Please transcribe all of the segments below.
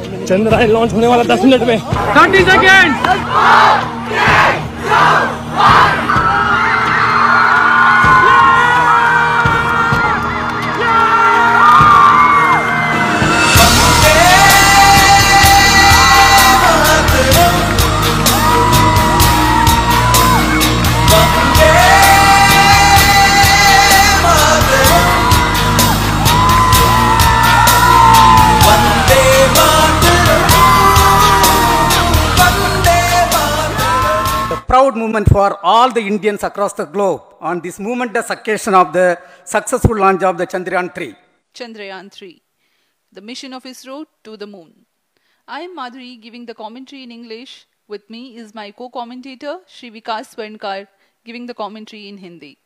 Chandrayaan launch होने वाला 10 minute में। 30 second. Proud moment for all the Indians across the globe on this momentous occasion of the successful launch of the Chandrayaan 3. Chandrayaan 3, the mission of ISRO to the moon. I am Madhuri giving the commentary in English. With me is my co-commentator Shri Vikas Swarnkar giving the commentary in Hindi.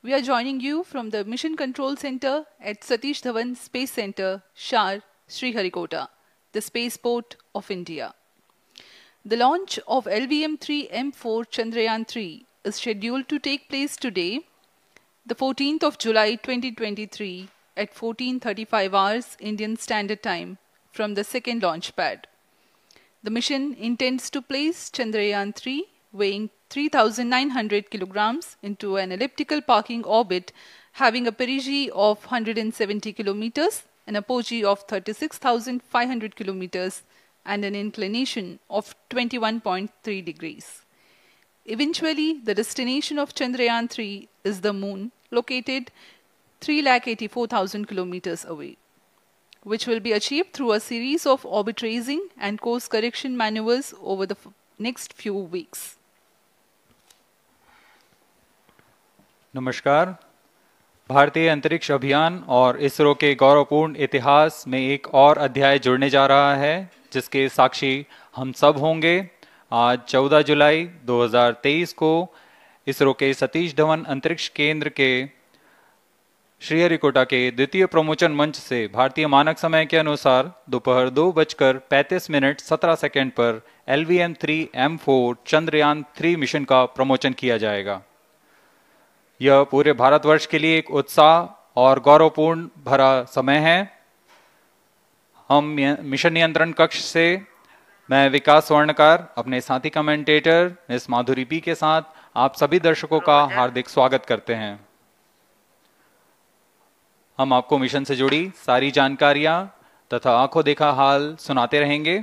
We are joining you from the Mission Control Center at Satish Dhawan Space Center, Shar, Sriharikota, the spaceport of India. The launch of LVM-3M4 Chandrayaan 3 is scheduled to take place today, the 14th of July 2023 at 14:35 hours Indian Standard Time from the second launch pad. The mission intends to place Chandrayaan 3 weighing 3,900 kilograms into an elliptical parking orbit having a perigee of 170 kilometers, an apogee of 36,500 kilometers and an inclination of 21.3 degrees. Eventually, the destination of Chandrayaan 3 is the moon, located 3,84,000 kilometers away, which will be achieved through a series of orbit raising and course correction maneuvers over the next few weeks. नमस्कार। भारतीय अंतरिक्ष अभियान और इसरो के गौरवपूर्ण इतिहास में एक और अध्याय जुड़ने जा रहा है, जिसके साक्षी हम सब होंगे। आज 14 जुलाई 2023 को इसरो के सतीश धवन अंतरिक्ष केंद्र के श्रीहरिकोटा के द्वितीय प्रमोचन मंच से भारतीय मानक समय के अनुसार दोपहर 2:35 पर LVM-3M4 चंद्रयान 3 मिशन का प्रमोचन किया जाएगा। यह पूरे भारतवर्ष के लिए एक उत्साह और गौरवपूर्ण भरा समय है। हम मिशन नियंत्रण कक्ष से मैं विकास स्वर्णकार, अपने साथी कमेंटेटर मिस माधुरी पी के साथ आप सभी दर्शकों का हार्दिक स्वागत करते हैं। हम आपको मिशन से जुड़ी सारी जानकारियां तथा आंखों देखा हाल सुनाते रहेंगे,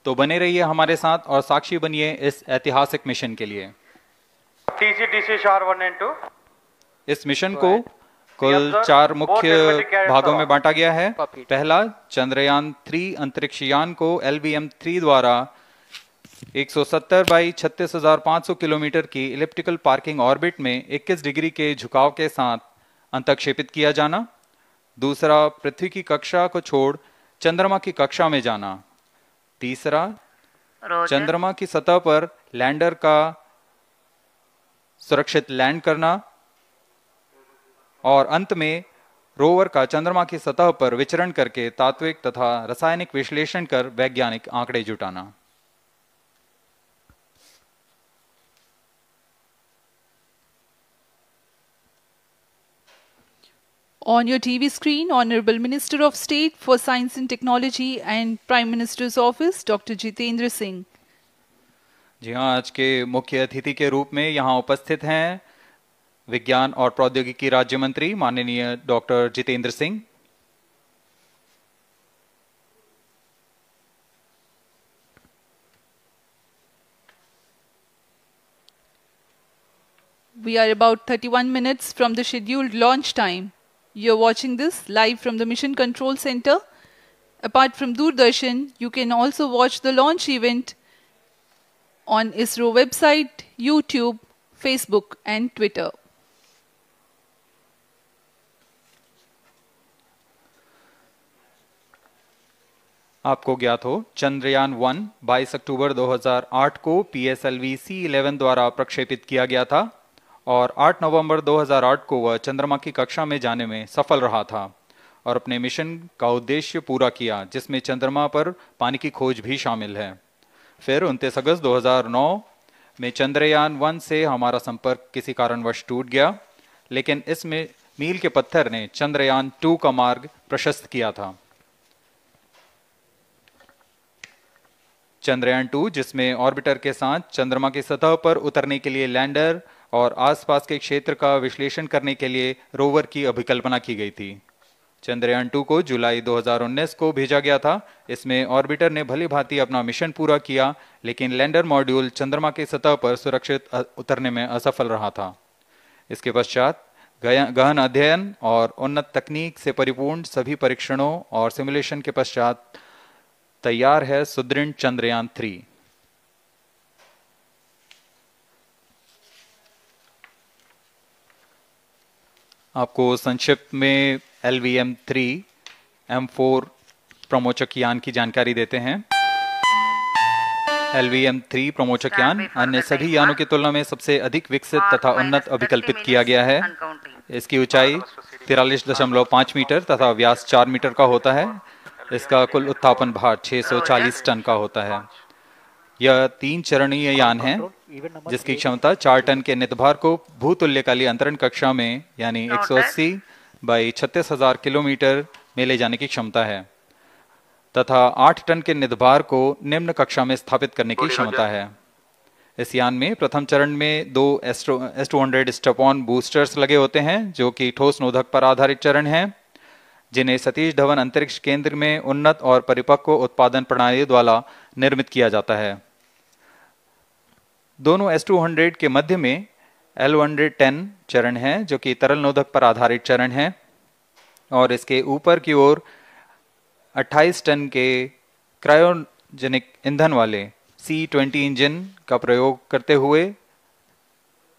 तो बने रहिए हमारे साथ और साक्षी बनिए इस ऐतिहासिक मिशन के लिए। TC Shar 1 and 2। इस मिशन को कुल 4 मुख्य भागों में बांटा गया है। पहला, चंद्रयान 3 अंतरिक्ष यान को LVM-3 द्वारा 170 बाई 36,500 किलोमीटर की इलिप्टिकल पार्किंग ऑर्बिट में 21 डिग्री के झुकाव के साथ अंतक्षेपित किया जाना। दूसरा, पृथ्वी की कक्षा को छोड़ चंद्रमा की कक्षा में जाना। तीसरा, चंद्रमा की सतह पर लैंडर का सुरक्षित लैंड करना। और अंत में रोवर का चंद्रमा की सतह पर विचरण करके तात्विक तथा रासायनिक विश्लेषण कर वैज्ञानिक आंकड़े जुटाना। On your TV screen, Honorable Minister of State for Science and Technology and Prime Minister's Office, Dr. Jitendra Singh. जी हाँ, आज के मुख्य अतिथि के रूप में यहाँ उपस्थित हैं विज्ञान और प्रौद्योगिकी राज्य मंत्री माननीय doctor Jitendra Singh. We are about 31 minutes from the scheduled launch time. You are watching this live from the Mission Control Center. Apart from Doordarshan, you can also watch the launch event on ISRO website, YouTube, Facebook and Twitter. आपको ज्ञात हो, चंद्रयान 1 22 अक्टूबर 2008 को PSLV C11 द्वारा प्रक्षेपित किया गया था और 8 नवंबर 2008 को वह चंद्रमा की कक्षा में जाने में सफल रहा था और अपने मिशन का उद्देश्य पूरा किया, जिसमें चंद्रमा पर पानी की खोज भी शामिल है। फिर 29 अगस्त 2009 में चंद्रयान 1 से हमारा संपर्क किसी कारणवश टूट गया, लेकिन इसमें मील के पत्थर ने चंद्रयान 2 का मार्ग प्रशस्त किया था। चंद्रयान 2, जिसमें ऑर्बिटर के साथ चंद्रमा की सतह पर उतरने के लिए लैंडर और आसपास के क्षेत्र का विश्लेषण करने के लिए रोवर की अभिकल्पना की गई थी। चंद्रयान 2 को जुलाई 2019 को भेजा गया था। इसमें ऑर्बिटर ने भली भांति अपना मिशन पूरा किया, लेकिन लैंडर मॉड्यूल चंद्रमा की सतह पर सुरक्षित उतरने में असफल रहा था। इसके पश्चात गहन अध्ययन और उन्नत तकनीक से परिपूर्ण सभी परीक्षणों और सिमुलेशन के पश्चात तैयार है सुदृढ़ चंद्रयान 3। आपको संक्षिप्त में LVM-3 M4 प्रमोचक यान की जानकारी देते हैं। LVM-3 प्रमोचक यान अन्य सभी यानों की तुलना में सबसे अधिक विकसित तथा उन्नत अभिकल्पित किया गया है। इसकी ऊंचाई 43.5 मीटर तथा व्यास 4 मीटर का होता है। इसका कुल उत्थापन भार 640 टन का होता है। यह 3 चरणीय यान है, जिसकी क्षमता 4 टन के नितभार को भूतुल्यकालीय अंतरण कक्षा में यानी 180 बाई 36,000 किलोमीटर में ले जाने की क्षमता है तथा 8 टन के नितभार को निम्न कक्षा में स्थापित करने की क्षमता है। इस यान में प्रथम चरण में 2 S-200 स्टेप-ऑन बूस्टर्स लगे होते हैं, जो कि ठोस नोदक पर आधारित चरण हैं, जिन्हें सतीश धवन अंतरिक्ष केंद्र में उन्नत और परिपक्व उत्पादन प्रणाली द्वारा निर्मित किया जाता है। दोनों S-200 के मध्य में L-110 चरण है, जो कि तरल नोदक पर आधारित चरण है, और इसके ऊपर की ओर 28 टन के क्रायोजेनिक ईंधन वाले C-20 इंजन का प्रयोग करते हुए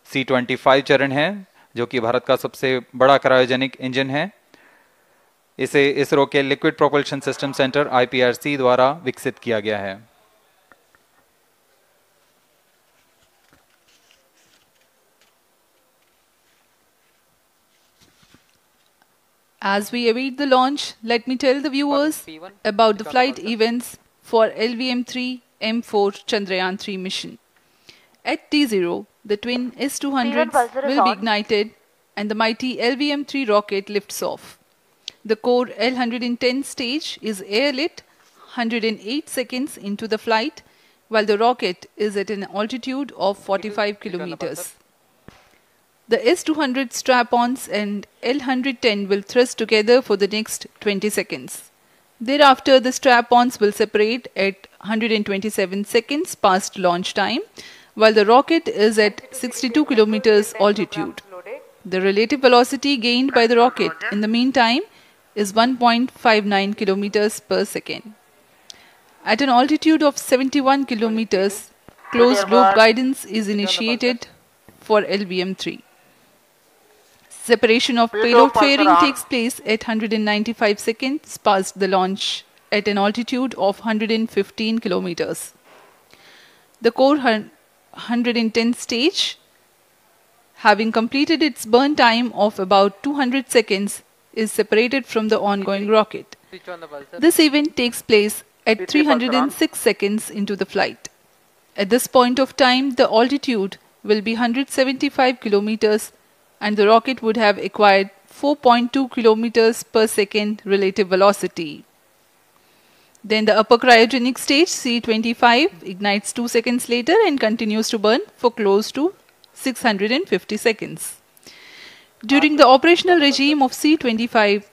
C-25 चरण है, जो कि भारत का सबसे बड़ा क्रायोजेनिक इंजन है। इसे इसरो के liquid propulsion system centre IPRC द्वारा विकसित किया गया है। As we await the launch, let me tell the viewers about the flight events for LVM-3 M4 Chandrayaan 3 mission. At T0, the twin S-200s will be ignited and the mighty LVM-3 rocket lifts off. The core L-110 stage is airlit 108 seconds into the flight, while the rocket is at an altitude of 45 kilometers. The S-200 strap-ons and L-110 will thrust together for the next 20 seconds. Thereafter, the strap-ons will separate at 127 seconds past launch time, while the rocket is at 62 kilometers altitude. The relative velocity gained by the rocket in the meantime is 1.59 kilometers per second. At an altitude of 71 kilometers, closed loop guidance is initiated for LVM-3. Separation of payload fairing takes place at 195 seconds past the launch at an altitude of 115 kilometers. The core 110 stage, having completed its burn time of about 200 seconds, is separated from the ongoing rocket. This event takes place at 306 seconds into the flight. At this point of time, the altitude will be 175 kilometers and the rocket would have acquired 4.2 kilometers per second relative velocity. Then the upper cryogenic stage C-25 ignites 2 seconds later and continues to burn for close to 650 seconds. During the operational regime of C-25,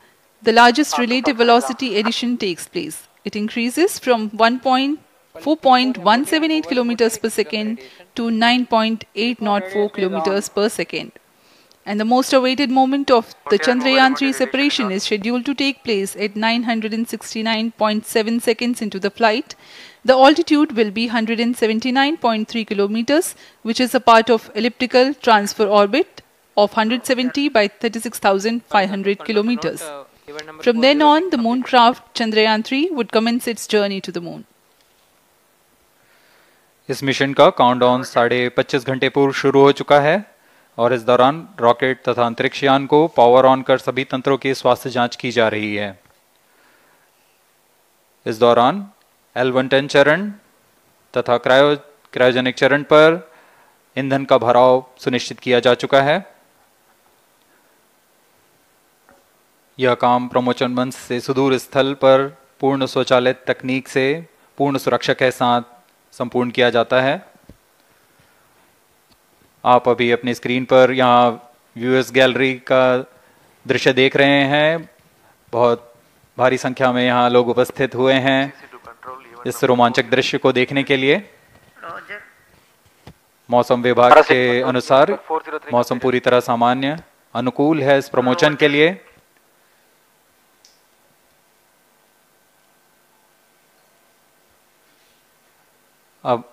the largest relative velocity addition takes place. It increases from 4.178 kilometers per second to 9.804 kilometers per second. And the most awaited moment of the Chandrayaan 3 separation is scheduled to take place at 969.7 seconds into the flight. The altitude will be 179.3 kilometers, which is a part of elliptical transfer orbit of 170 by 36,500 kilometers. From then on, the mooncraft Chandrayaan 3 would commence its journey to the moon. इस mission का countdown 25.5 घंटे पूर्व शुरू हो चुका है और इस दौरान रॉकेट तथा अंतरिक्ष यान को पावर ऑन कर सभी तंत्रों की स्वास्थ्य जांच की जा रही है। इस दौरान L-110 चरण तथा क्रायोजेनिक चरण पर ईंधन का भराव सुनिश्चित किया जा चुका है। यह काम प्रमोचन मंच से सुदूर स्थल पर पूर्ण स्वचालित तकनीक से पूर्ण सुरक्षा के साथ संपूर्ण किया जाता है। आप अभी अपनी स्क्रीन पर यहाँ व्यूअर्स गैलरी का दृश्य देख रहे हैं। बहुत भारी संख्या में यहाँ लोग उपस्थित हुए हैं इस रोमांचक दृश्य को देखने के लिए। मौसम विभाग के अनुसार मौसम पूरी तरह सामान्य अनुकूल है इस प्रमोशन के लिए। अब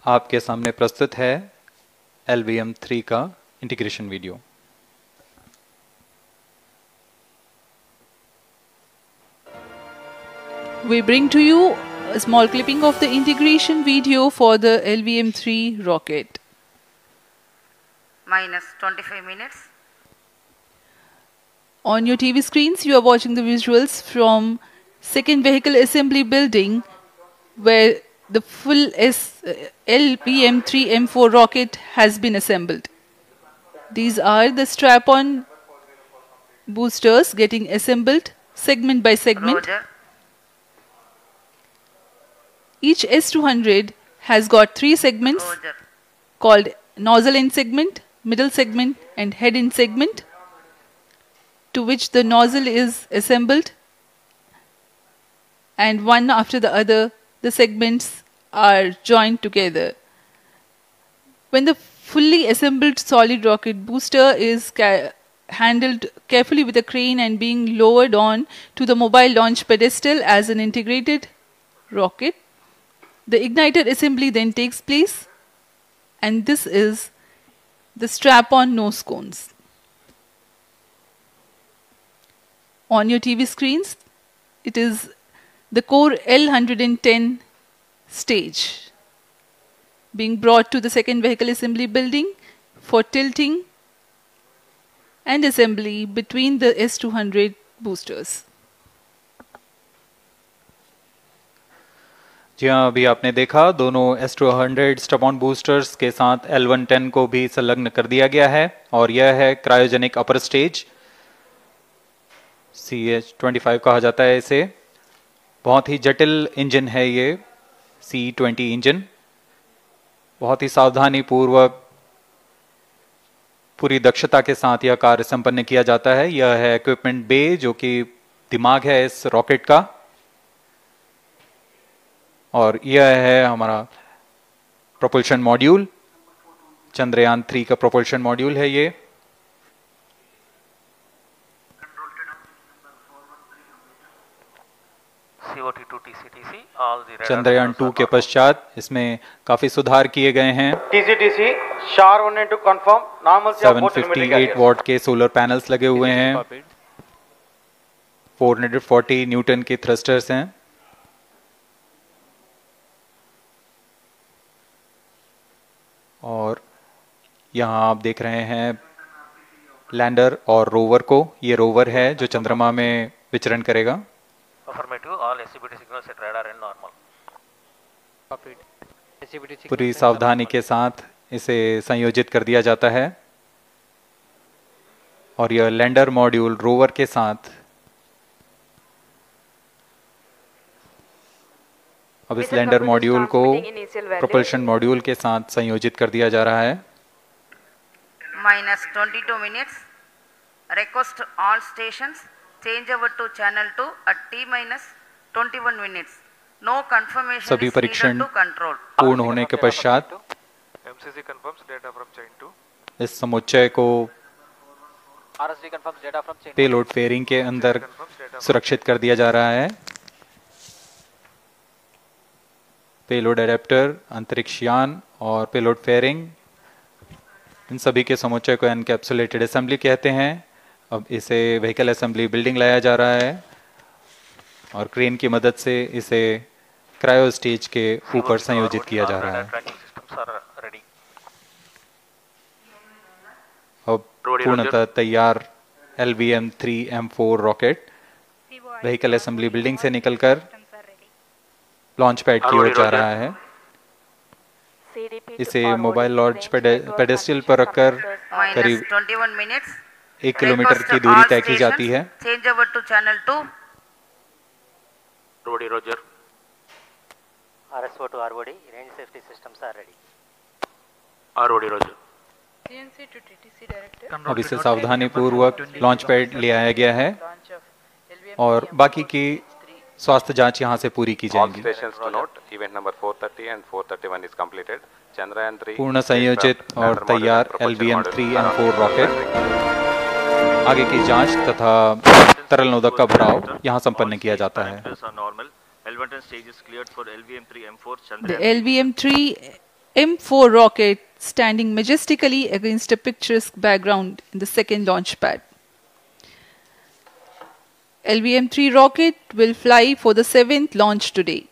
आपके सामने प्रस्तुत है LVM3 का integration video. We bring to you a small clipping of the integration video for the LVM3 rocket. Minus 25 minutes. On your TV screens, you are watching the visuals from second vehicle assembly building, where the full LVM3 M4 rocket has been assembled. These are the strap-on boosters getting assembled segment by segment. Roger. Each S200 has got 3 segments Roger. called nozzle end segment, middle segment and head end segment, to which the nozzle is assembled, and one after the other the segments are joined together. When the fully assembled solid rocket booster is handled carefully with a crane and being lowered on to the mobile launch pedestal as an integrated rocket, the igniter assembly then takes place, and this is the strap-on nose cones. On your TV screens, it is the core L110 stage being brought to the second vehicle assembly building for tilting and assembly between the S200 boosters. जी हाँ, अभी आपने देखा दोनों S200 strap-on boosters के साथ L110 को भी संलग्न कर दिया गया है, और यह है क्रायोजेनिक अपर स्टेज, CH-25 कहा जाता है इसे। बहुत ही जटिल इंजन है ये C-20 इंजन। बहुत ही सावधानी पूर्वक पूरी दक्षता के साथ यह कार्य संपन्न किया जाता है। यह है इक्विपमेंट बे, जो कि दिमाग है इस रॉकेट का, और यह है हमारा प्रोपल्शन मॉड्यूल। चंद्रयान 3 का प्रोपल्शन मॉड्यूल है ये। चंद्रयान 2 के पश्चात इसमें काफी सुधार किए गए हैं। TCTC SHAR 1 to confirm normalcy of both 758 what के सोलर पैनल्स लगे हुए हैं। 440 न्यूटन के थ्रस्टर्स हैं। और यहाँ आप देख रहे हैं लैंडर और रोवर को। ये रोवर है जो चंद्रमा में विचरण करेगा। पूरी सावधानी के साथ इसे संयोजित कर दिया जाता है, और यह लैंडर मॉड्यूल रोवर के साथ अब इस लैंडर मॉड्यूल को प्रोपल्शन मॉड्यूल के साथ संयोजित कर दिया जा रहा है। Minus 22 minutes. Request all stations change over to channel 2 at T minus 21 minutes. No confirmation सभी is परीक्षण needed to control. पूर्ण होने के पश्चात MCC confirms data from chain 2. इस समुच्चय को पेलोड फेयरिंग के अंदर सुरक्षित कर दिया जा रहा है। पेलोड एडेप्टर, अंतरिक्ष यान और पेलोड फेयरिंग, इन सभी के समुच्चय को एनकैप्सुलेटेड असेंबली कहते हैं। अब इसे व्हीकल असेंबली बिल्डिंग लाया जा रहा है, और क्रेन की मदद से इसे क्रायो स्टेज के ऊपर संयोजित किया जा रहा है। अब पूर्णतः तैयार LVM3 M4 rocket vehicle assembly building से निकलकर लॉन्च पैड की ओर जा रहा है। इसे मोबाइल लॉन्च पेडेस्टल पर रखकर करीब 21 minutes. 1 किलोमीटर की दूरी तय की जाती है। Change over to channel 2. Roger. transfer to ROD. Range safety systems are ready. ROD Roger. CNC to TTC director. अब इसे सावधानी पूर्वक लॉन्च पैड ले आया गया है और बाकी की स्वास्थ्य जांच यहां से पूरी की All जाएंगी। stations to note, event number 430 and 431 is completed. Chandrayaan 3 पूर्ण संयोजित और तैयार LVM-3M4 रॉकेट आगे की जांच तथा तरल नोदक का भराव यहां संपन्न किया जाता है। The LVM-3M4 rocket standing majestically against a picturesque background in the second launch pad. LVM-3 rocket will fly for the 7th launch today.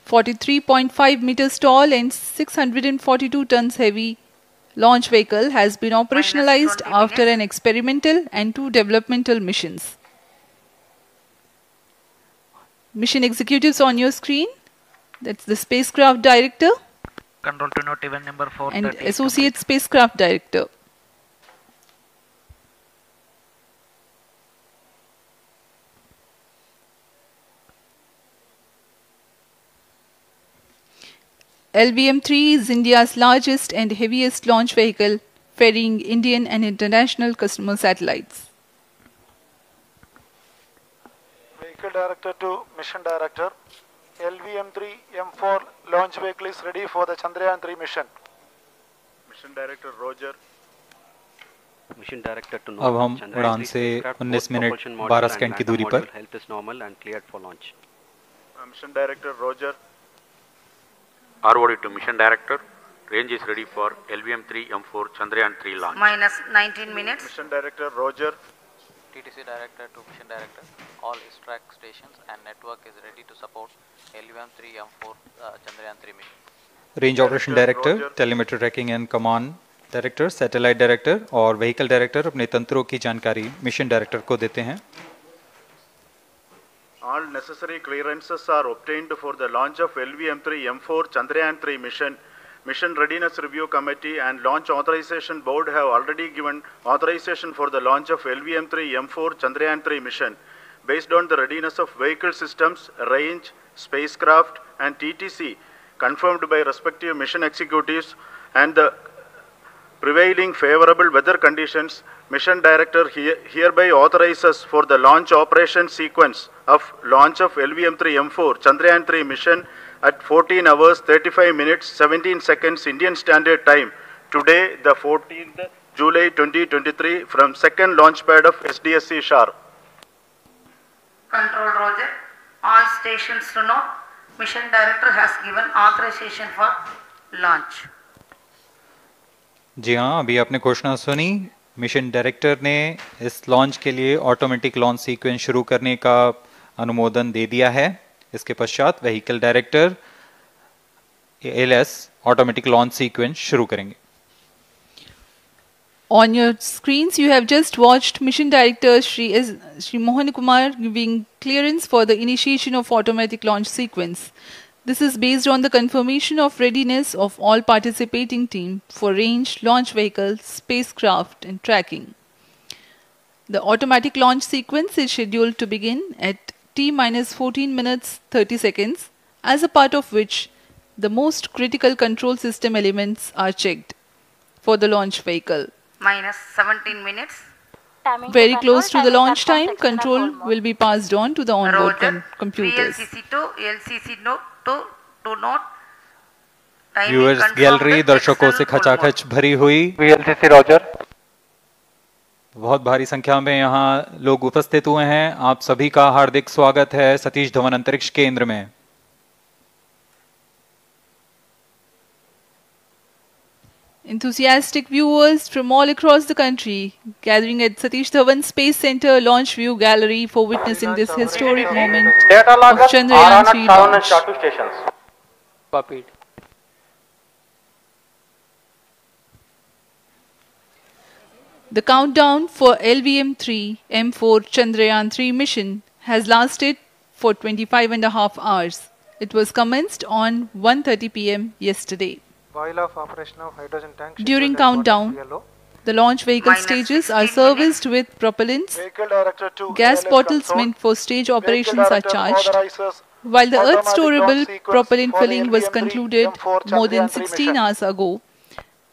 43.5 meters tall and 642 tons heavy launch vehicle has been operationalized after an experimental and 2 developmental missions. Mission executives on your screen. That's the spacecraft director Control to note event number 430. and associate spacecraft director. LVM-3 is India's largest and heaviest launch vehicle, ferrying Indian and international customer satellites. Vehicle Director to Mission Director. LVM-3 M4 launch vehicle is ready for the Chandrayaan 3 mission. Mission Director Roger. Mission Director to अब हम उड़ान से 19 minute 12 second की दूरी पर health is normal and cleared for launch. Mission Director Roger. ROD to Mission Director. Range is ready for LVM-3 M4 Chandrayaan 3 launch. Minus 19 minutes. Mission Director Roger. TTC Director to Mission Director. All ISTRAC stations and network is ready to support LVM-3 M4 Chandrayaan 3 mission. Range operation director, telemetry tracking and command director, satellite director और vehicle director अपने तंत्रों की जानकारी mission director को देते हैं। All necessary clearances are obtained for the launch of LVM-3 M4 Chandrayaan 3 mission. Mission Readiness Review Committee and Launch Authorization Board have already given authorization for the launch of LVM-3 M4 Chandrayaan 3 mission. Based on the readiness of vehicle systems, range, spacecraft and TTC confirmed by respective mission executives and the prevailing favorable weather conditions, Mission Director hereby authorizes for the launch operation sequence of launch of LVM-3 M4 Chandrayaan 3 mission at 14 hours 35 minutes 17 seconds Indian Standard Time today, the 14th July 2023 from second launch pad of SDSC Shar. Control Roger. All stations to know. Mission Director has given authorization for launch. जी हाँ, अभी आपने घोषणा सुनी। Mission director ने इस launch के लिए automatic launch sequence शुरू करने का अनुमोदन दे दिया है। इसके पश्चात vehicle director LS automatic launch sequence शुरू करेंगे। On your screens, you have just watched Mission Director Shri Mohan Kumar giving clearance for the initiation of automatic launch sequence. This is based on the confirmation of readiness of all participating team for range, launch vehicles, spacecraft and tracking. The automatic launch sequence is scheduled to begin at T-14 minutes 30 seconds, as a part of which the most critical control system elements are checked for the launch vehicle. Minus 17 minutes. Very close to the launch time, control will be passed on to the onboard computers. VLCC to LCC to note. Viewers gallery दर्शकों से खचाखच भरी हुई। VLCC Roger. बहुत भारी संख्या में यहाँ लोग उपस्थित हुए हैं। आप सभी का हार्दिक स्वागत है सतीश धवन अंतरिक्ष केंद्र में। Enthusiastic viewers from all across the country gathering at Satish Dhawan Space Center Launch View Gallery for witnessing this historic moment Data of logger Chandrayaan 3 7 and launch. SHA-2 stations. Copied. The countdown for LVM-3 M4 Chandrayaan 3 mission has lasted for 25.5 hours. It was commenced on 1:30 p.m. yesterday. While of operation of hydrogen tank. During countdown, the launch vehicle stages are serviced with propellants. Vehicle Director to Gas LS bottles console. meant for stage Vehicle operations are Director charged. authorizes While the Earth storable propellant filling was concluded more than 16 hours ago,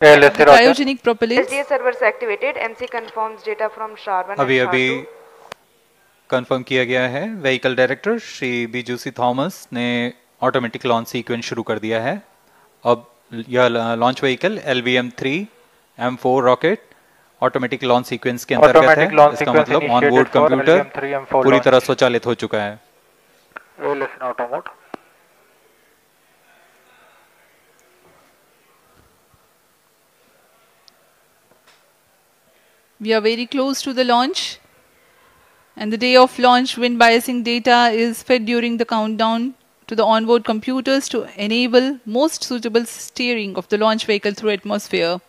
the cryogenic propellants SDA servers activated. MC confirms data from SHAR-1 अभी and अभी SHAR-2. Confirm किया गया है। Vehicle director Shri बीजूसी Thomas ने automatic launch sequence शुरू कर दिया है। अब यह launch vehicle LVM-3 M4 rocket automatic launch sequence के अंतर्गत है। इसका मतलब ऑन बोर्ड कंप्यूटर पूरी तरह स्वचालित हो चुका है। we are very close to the launch, and the day of launch wind biasing data is fed during the countdown to the onboard computers to enable most suitable steering of the launch vehicle through atmosphere.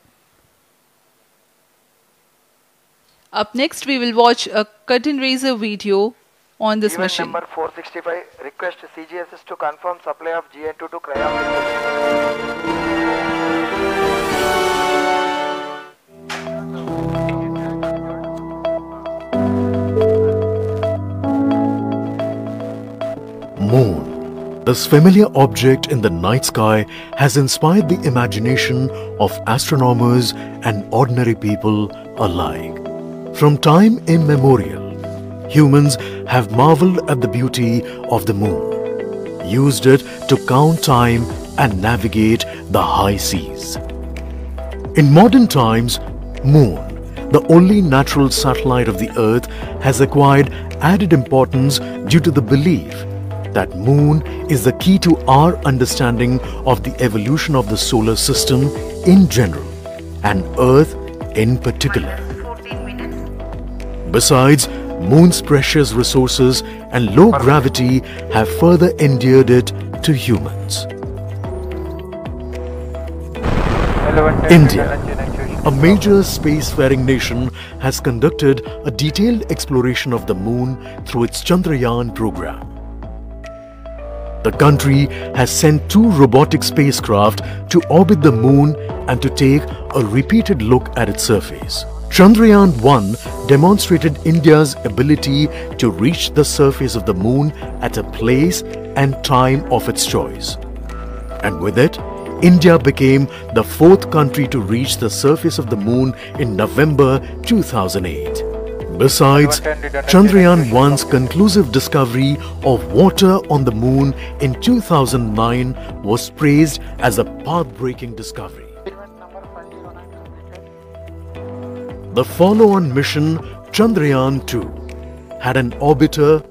Up next, we will watch a curtain raiser video on this mission. Number 465, request CGSS to confirm supply of GN2 to cryo. Moon. This familiar object in the night sky has inspired the imagination of astronomers and ordinary people alike. From time immemorial, humans have marveled at the beauty of the moon, used it to count time and navigate the high seas. In modern times, Moon, the only natural satellite of the Earth, has acquired added importance due to the belief that Moon is the key to our understanding of the evolution of the solar system in general and Earth in particular. Besides, Moon's precious resources and low gravity have further endeared it to humans. India, a major spacefaring nation, has conducted a detailed exploration of the Moon through its Chandrayaan program. The country has sent 2 robotic spacecraft to orbit the Moon and to take a repeated look at its surface. Chandrayaan-1 demonstrated India's ability to reach the surface of the Moon at a place and time of its choice. And with it, India became the 4th country to reach the surface of the Moon in November 2008. Besides, Chandrayaan-1's conclusive discovery of water on the Moon in 2009 was praised as a path-breaking discovery. The follow-on mission, Chandrayaan-2, had an orbiter,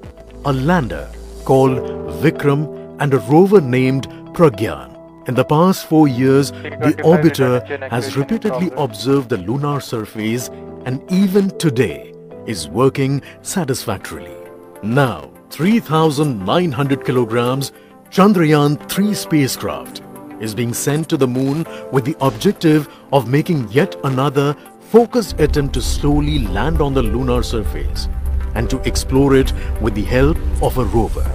a lander called Vikram, and a rover named Pragyan. In the past 4 years, the orbiter has repeatedly observed the lunar surface and even today is working satisfactorily. Now, 3,900 kilograms Chandrayaan-3 spacecraft is being sent to the Moon with the objective of making yet another focused attempt to slowly land on the lunar surface and to explore it with the help of a rover.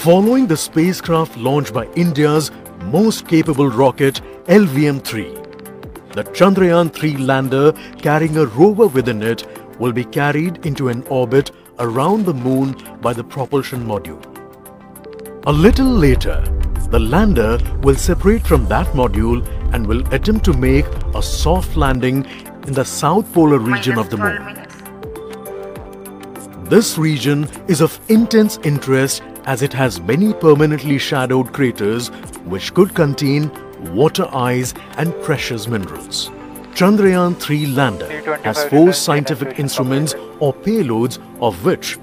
Following the spacecraft launched by India's most capable rocket LVM-3, the Chandrayaan-3 lander carrying a rover within it will be carried into an orbit around the Moon by the propulsion module. A little later, the lander will separate from that module and will attempt to make a soft landing in the south polar region of the Moon. This region is of intense interest as it has many permanently shadowed craters which could contain water ice and precious minerals. Chandrayaan-3 lander has 4 scientific instruments or payloads, of which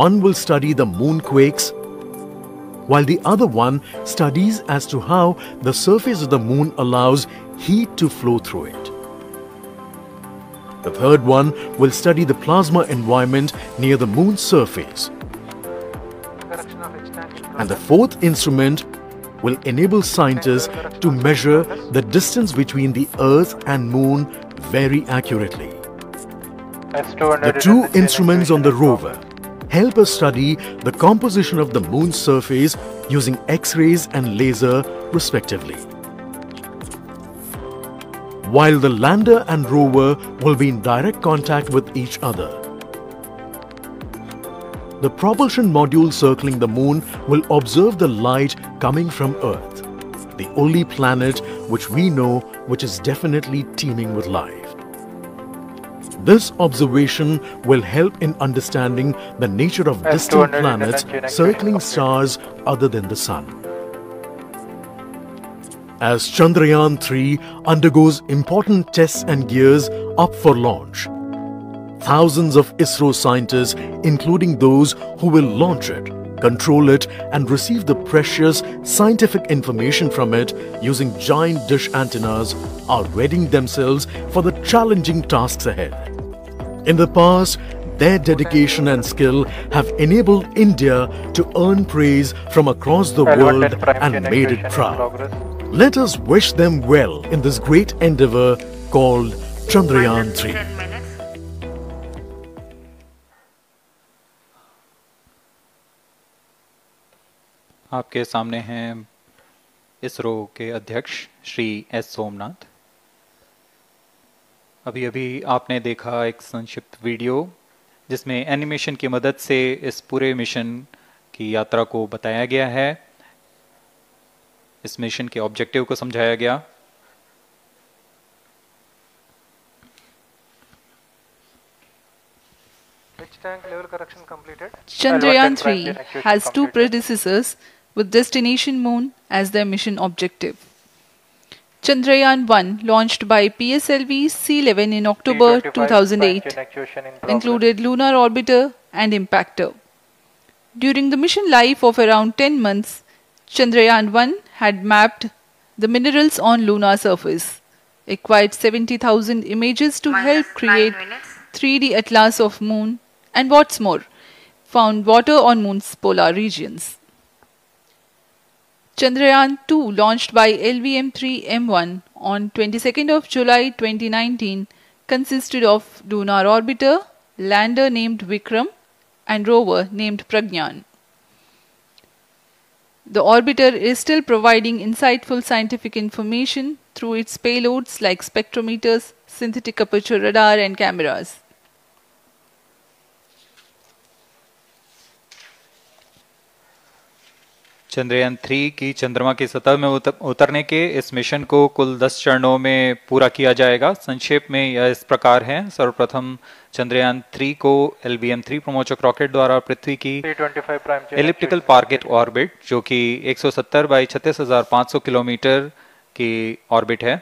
one will study the moonquakes, while the other one studies as to how the surface of the Moon allows heat to flow through it. The third one will study the plasma environment near the Moon's surface. And the 4th instrument will enable scientists to measure the distance between the Earth and Moon very accurately. The 2 instruments on the rover help us study the composition of the Moon's surface using X-rays and laser respectively. While the lander and rover will be in direct contact with each other. The propulsion module circling the moon will observe the light coming from Earth, the only planet which we know which is definitely teeming with life. This observation will help in understanding the nature of distant planets circling stars other than the Sun. As Chandrayaan-3 undergoes important tests and gears up for launch, thousands of ISRO scientists, including those who will launch it, control it and receive the precious scientific information from it using giant dish antennas, are readying themselves for the challenging tasks ahead. In the past, their dedication and skill have enabled India to earn praise from across the world and made it proud. Let us wish them well in this great endeavor called Chandrayaan-3. आपके सामने हैं इसरो के अध्यक्ष Shri S Somnath. अभी अभी आपने देखा एक संक्षिप्त वीडियो जिसमें एनिमेशन की मदद से इस पूरे मिशन की यात्रा को बताया गया है, इस मिशन के ऑब्जेक्टिव को समझाया गया। Which tank level correction completed? Chandrayaan-3 has two predecessors with destination moon as their mission objective. Chandrayaan-1, launched by PSLV C-11 in October 2008, included lunar orbiter and impactor. During the mission life of around 10 months, Chandrayaan-1 had mapped the minerals on lunar surface, acquired 70,000 images to help create 3D atlas of moon, and what's more, found water on moon's polar regions. Chandrayaan-2, launched by LVM-3M1 on 22nd of July 2019, consisted of lunar orbiter, lander named Vikram, and rover named Pragyan. The orbiter is still providing insightful scientific information through its payloads like spectrometers, synthetic aperture radar, and cameras. Chandrayaan-3 की चंद्रमा की सतह में उतरने के इस mission को कुल 10 चरणों में पूरा किया जाएगा। संक्षेप में यह इस प्रकार है। सर्वप्रथम चंद्रयान-3 को LVM-3 प्रमोचक रॉकेट द्वारा पृथ्वी की एलिप्टिकल टारगेट ऑर्बिट, जो कि 170 बाई 36,500 किलोमीटर की ऑर्बिट है,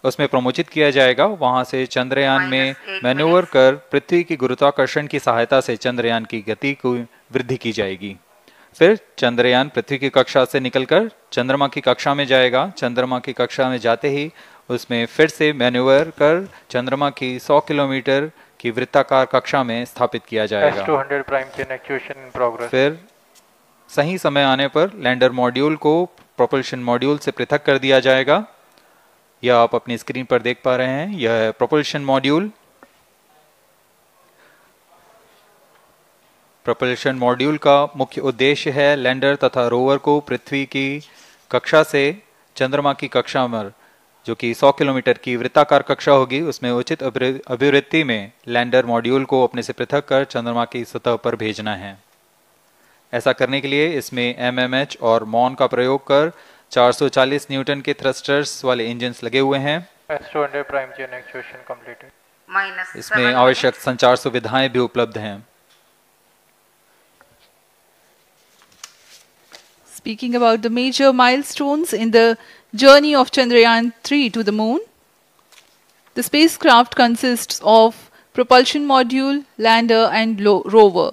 उसमें प्रमोचित किया जाएगा। वहां से चंद्रयान में मैन्यूवर कर पृथ्वी की गुरुत्वाकर्षण की सहायता से चंद्रयान की गति को वृद्धि की जाएगी। फिर चंद्रयान पृथ्वी की कक्षा से निकलकर चंद्रमा की कक्षा में जाएगा। चंद्रमा की कक्षा में जाते ही उसमें फिर से मैन्यूवर कर चंद्रमा की 100 किलोमीटर की वृत्ताकार कक्षा में स्थापित किया जाएगा। फिर सही समय आने पर लैंडर मॉड्यूल को प्रोपल्शन मॉड्यूल से पृथक कर दिया जाएगा। यह आप अपनी स्क्रीन पर देख पा रहे हैं, यह है प्रोपल्शन मॉड्यूल। प्रोपल्शन मॉड्यूल का मुख्य उद्देश्य है लैंडर तथा रोवर को पृथ्वी की कक्षा से चंद्रमा की कक्षा में, जो कि 100 किलोमीटर की वृत्ताकार कक्षा होगी, उसमें उचित अभिवृत्ति में लैंडर मॉड्यूल को अपने से पृथक कर चंद्रमा की सतह पर भेजना है। ऐसा करने के लिए इसमें MMH और MON का प्रयोग कर 440 न्यूटन के थ्रस्टर्स वाले इंजन्स लगे हुए हैं। इसमें आवश्यक संचार सुविधाएं भी उपलब्ध हैं। Speaking about the major milestones in the journey of Chandrayaan-3 to the moon, the spacecraft consists of propulsion module, lander and rover.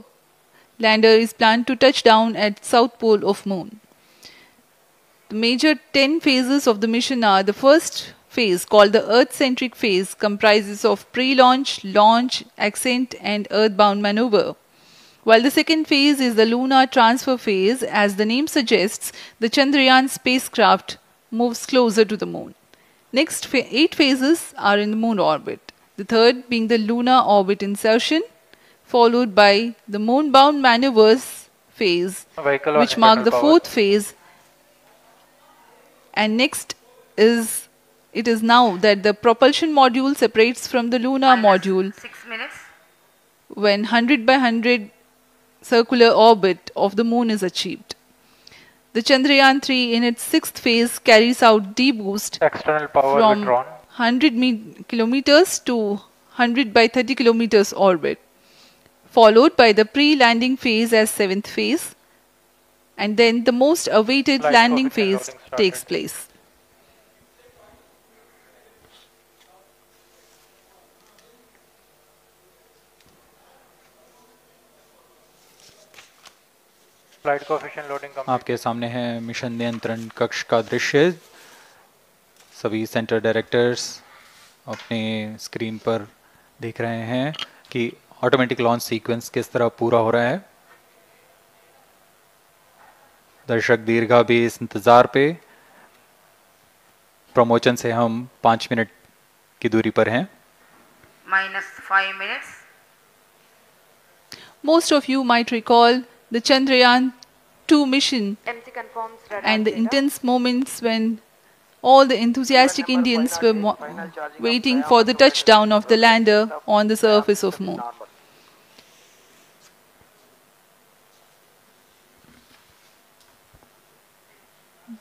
Lander is planned to touch down at south pole of moon. The major 10 phases of the mission are: the first phase, called the Earth-centric phase, comprises of pre-launch, launch, ascent and earthbound maneuver. While the second phase is the lunar transfer phase. As the name suggests, the Chandrayaan spacecraft moves closer to the moon. Next 8 phases are in the moon orbit. The third being the lunar orbit insertion, followed by the moon-bound maneuvers phase, which mark the fourth phase. And next it is now that the propulsion module separates from the lunar module. 6 minutes. When 100 by 100 circular orbit of the moon is achieved. The Chandrayaan-3 in its 6th phase carries out D-boost External power from withdrawn. 100 kilometers to 100 by 30 kilometers orbit, followed by the pre-landing phase as 7th phase, and then the most awaited Flight landing coefficient phase loading started. takes place. Flight coefficient loading complete. आपके सामने है mission नियंत्रण कक्ष का दृश्य। सभी centre directors अपने screen पर देख रहे हैं कि ऑटोमेटिक लॉन्च सीक्वेंस किस तरह पूरा हो रहा है। दर्शक दीर्घा भी इस इंतजार पे। प्रमोशन से हम 5 मिनट की दूरी पर हैं। -5 minutes. Most of you might recall the Chandrayaan-2 mission MC confirms radar and the data. intense moments when all the enthusiastic Indians were waiting for the touchdown of the lander on the surface of moon.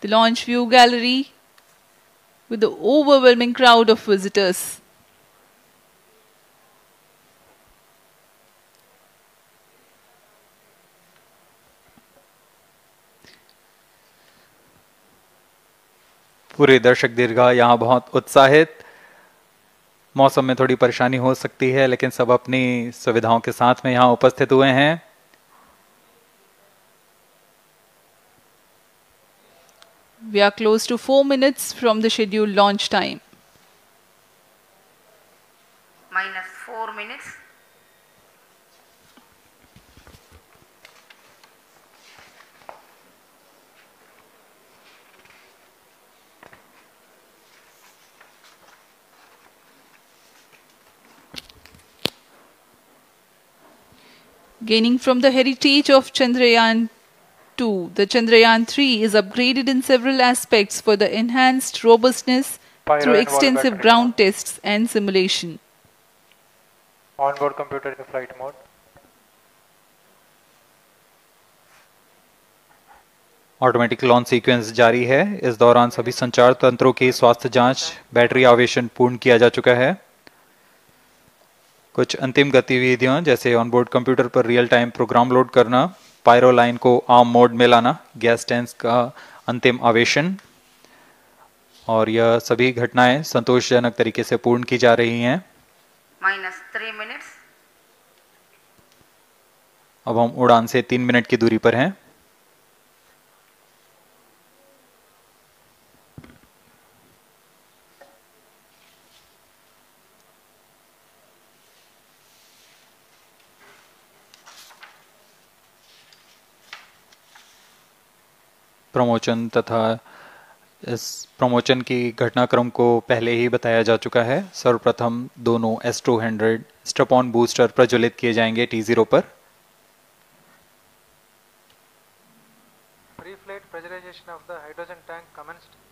The launch view gallery with the overwhelming crowd of visitors. पूरे दर्शक दीर्घा यहाँ बहुत उत्साहित। मौसम में थोड़ी परेशानी हो सकती है, लेकिन सब अपनी सुविधाओं के साथ में यहाँ उपस्थित हुए हैं। We are close to 4 minutes from the scheduled launch time. -4 minutes. Gaining from the heritage of Chandrayaan-2, the Chandrayaan-3 is upgraded in several aspects for the enhanced robustness Pyro through and wall extensive battery ground tests and simulation. Onboard computer in flight mode. Automatic launch sequence जारी है। इस दौरान सभी संचार तंत्रों की स्वास्थ्य जांच, बैटरी आवेशन पूर्ण किया जा चुका है। कुछ अंतिम गतिविधियां जैसे ऑनबोर्ड कंप्यूटर पर रियल टाइम प्रोग्राम लोड करना, पायरो लाइन को आर्म मोड में लाना, गैस टैंक का अंतिम आवेशन, और यह सभी घटनाएं संतोषजनक तरीके से पूर्ण की जा रही हैं। -3 minutes. अब हम उड़ान से 3 मिनट की दूरी पर हैं। प्रमोशन तथा इस प्रमोशन की घटनाक्रम को पहले ही बताया जा चुका है। सर्वप्रथम दोनों S200 स्ट्रप-ऑन बूस्टर प्रज्वलित किए जाएंगे T0 पर। Pre-flight pressurization of the hydrogen tank commenced.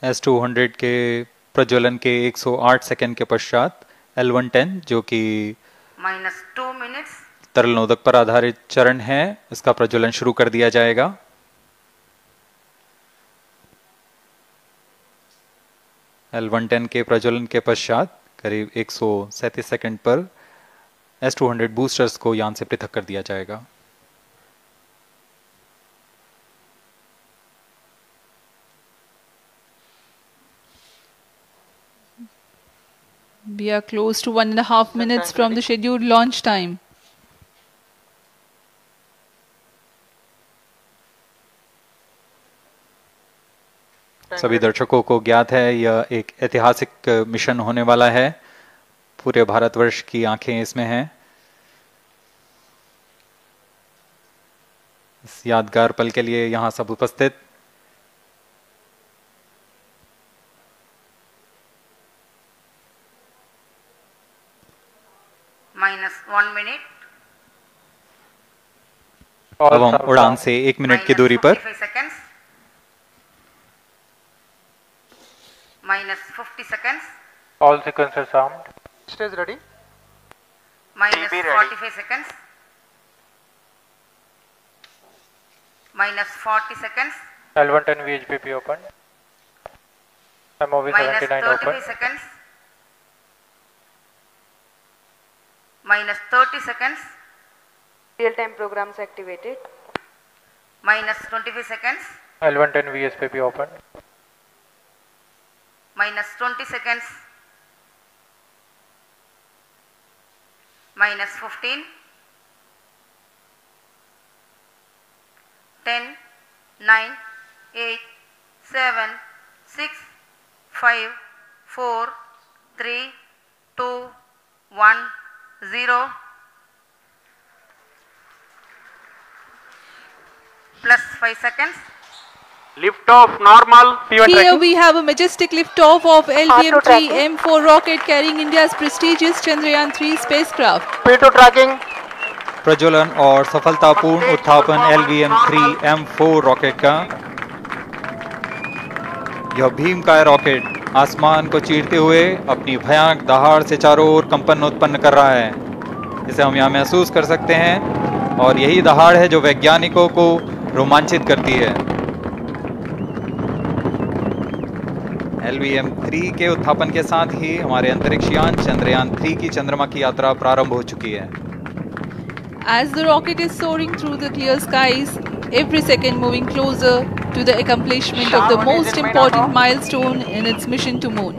S200 के प्रज्वलन के 108 सेकंड के पश्चात L110 जो कि -2 minutes. तरल नोदक पर आधारित चरण है, इसका प्रज्वलन शुरू कर दिया जाएगा। L110 के प्रज्वलन के पश्चात करीब 137 सेकंड पर S200 बूस्टर्स को यान से पृथक कर दिया जाएगा। We are close to 1.5 minutes from the scheduled launch time. सभी दर्शकों को ज्ञात है यह एक ऐतिहासिक मिशन होने वाला है। पूरे भारतवर्ष की आंखें इसमें हैं। इस यादगार पल के लिए यहाँ सब उपस्थित। -1 minute. अब हम उड़ान से 1 मिनट की दूरी पर -50 seconds. All sequencers armed. Stage ready. -45 seconds. -40 seconds. L110 VHPP open. MOV 79 open. -35 seconds. -30 seconds. Real-time programs activated. -25 seconds. L110 VSPP open. -20 seconds. -15. 10, 9, 8, 7, 6, 5, 4, 3, 2, 1, 0. Plus 5 seconds. Lift off normal. Here we have a majestic lift-off of LVM-3 M4 rocket carrying India's prestigious Chandrayaan-3 spacecraft. P2 tracking. प्रज्वलन और सफलतापूर्ण उत्थापन LVM-3 M4 rocket का। यह भीमकाय rocket आसमान को चीरते हुए अपनी भयानक दहाड़ से चारों ओर कंपन उत्पन्न कर रहा है। इसे हम यहाँ महसूस कर सकते हैं और यही दहाड़ है जो वैज्ञानिकों को रोमांचित करती है। LVM-3 के उत्थापन के साथ ही हमारे अंतरिक्ष यान चंद्रयान-3 की चंद्रमा की यात्रा प्रारंभ हो चुकी है। As the rocket is soaring through the clear skies, every second moving closer to the accomplishment of the most important milestone in its mission to moon.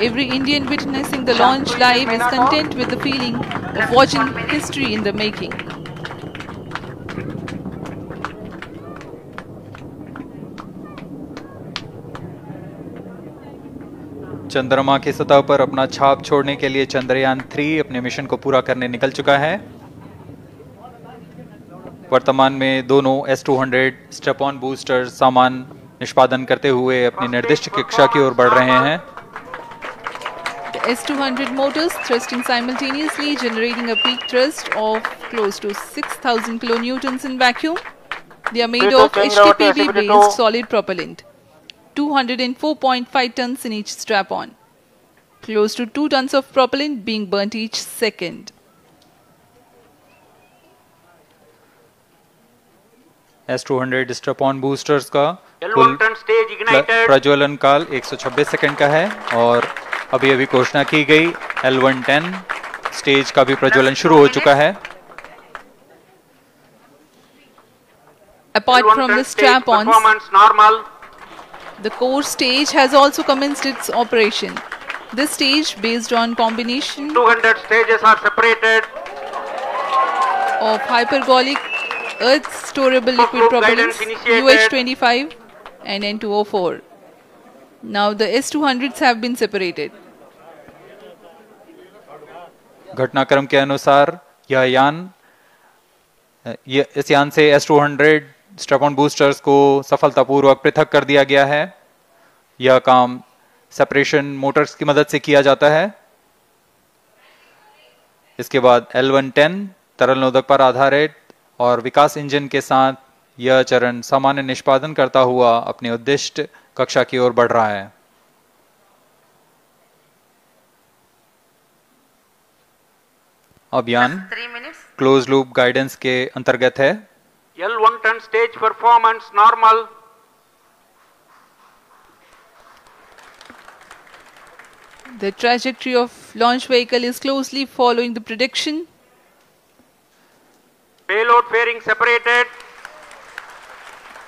Every Indian witnessing the launch live is content with the feeling of watching history in the making. चंद्रमा की सतह पर अपना छाप छोड़ने के लिए चंद्रयान-3 अपने मिशन को पूरा करने निकल चुका है। वर्तमान में दोनों S-200 स्टेप ऑन बूस्टर सामान निष्पादन करते हुए अपनी निर्दिष्ट कक्षा की ओर बढ़ रहे हैं। The S-200 motors thrusting simultaneously, generating a peak thrust of close to 6,000 kilonewtons in vacuum. They are made of HTPB-based solid propellant. 204.5 tons in each strap-on. Close to 2 tons of propellant being burnt each second. S-200 strap-on boosters का कुल प्रज्वलन काल 126 second का है और अभी अभी घोषणा की गई L110 स्टेज का भी प्रज्वलन शुरू हो चुका है। Apart from the strap-ons, the core stage has also commenced its operation. This stage, based on combination 200 stages are separated of hypergolic earth storable liquid propellants UH-25 and N2O4. Now the S-200s have been separated. घटनाक्रम के अनुसार इस यान से S-200 strap-on boosters को सफलतापूर्वक पृथक कर दिया गया है। यह काम सेपरेशन मोटर्स की मदद से किया जाता है। इसके बाद L110 तरल नोदक पर आधारित और विकास इंजन के साथ यह चरण सामान्य निष्पादन करता हुआ अपने उद्दिष्ट कक्षा की ओर बढ़ रहा है। अभियान क्लोज लूप गाइडेंस के अंतर्गत है। L110 stage performance normal. The trajectory of launch vehicle is closely following the prediction. Payload fairing separated.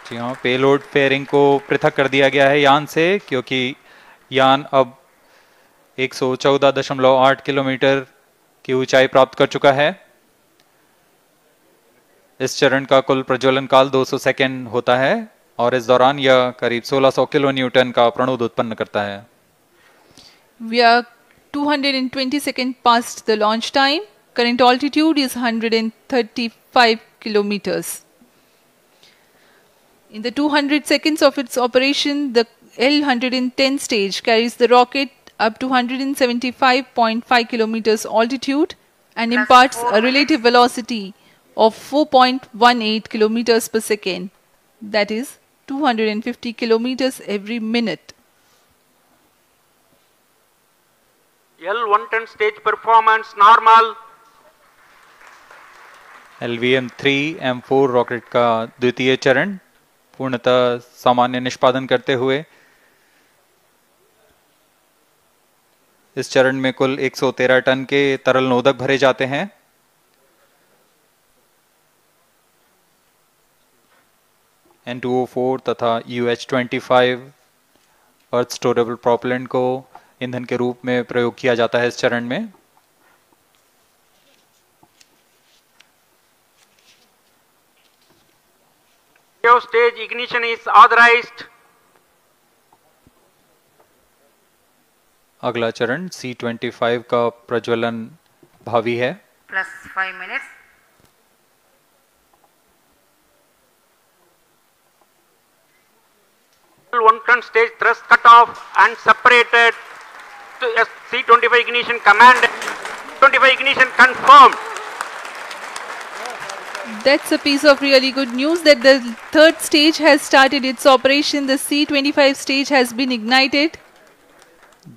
जी हाँ, पेलोड फेयरिंग को पृथक कर दिया गया है यान से, क्योंकि यान अब 114.8 किलोमीटर की ऊंचाई प्राप्त कर चुका है। इस चरण का कुल प्रज्वलन काल 200 सेकेंड होता है और इस दौरान यह करीब 1600 किलो न्यूटन का प्रणोद उत्पन्न करता है। We are 220 seconds past the launch time. Current altitude is 135 kilometers. In the 200 seconds of its operation, the L110 stage carries the rocket up to 175.5 kilometers altitude and imparts a relative velocity of 4.18 kilometers per second, that is 250 kilometers every minute. L110 stage performance normal. LVM-3 M4 rocket का द्वितीय चरण पूर्णतः सामान्य निष्पादन करते हुए इस चरण में कुल 113 टन के तरल नोदक भरे जाते हैं। N2O4 तथा UH-25 अर्थ स्टोरेबल प्रोपेलेंट को ईंधन के रूप में प्रयोग किया जाता है इस चरण में। Stage ignition is authorized. अगला चरण C25 का प्रज्वलन भावी है। Plus 5 minutes. L110 stage thrust cut off and separated to C25 ignition command. 25 ignition confirmed. That's a piece of really good news that the third stage has started its operation. The C25 stage has been ignited.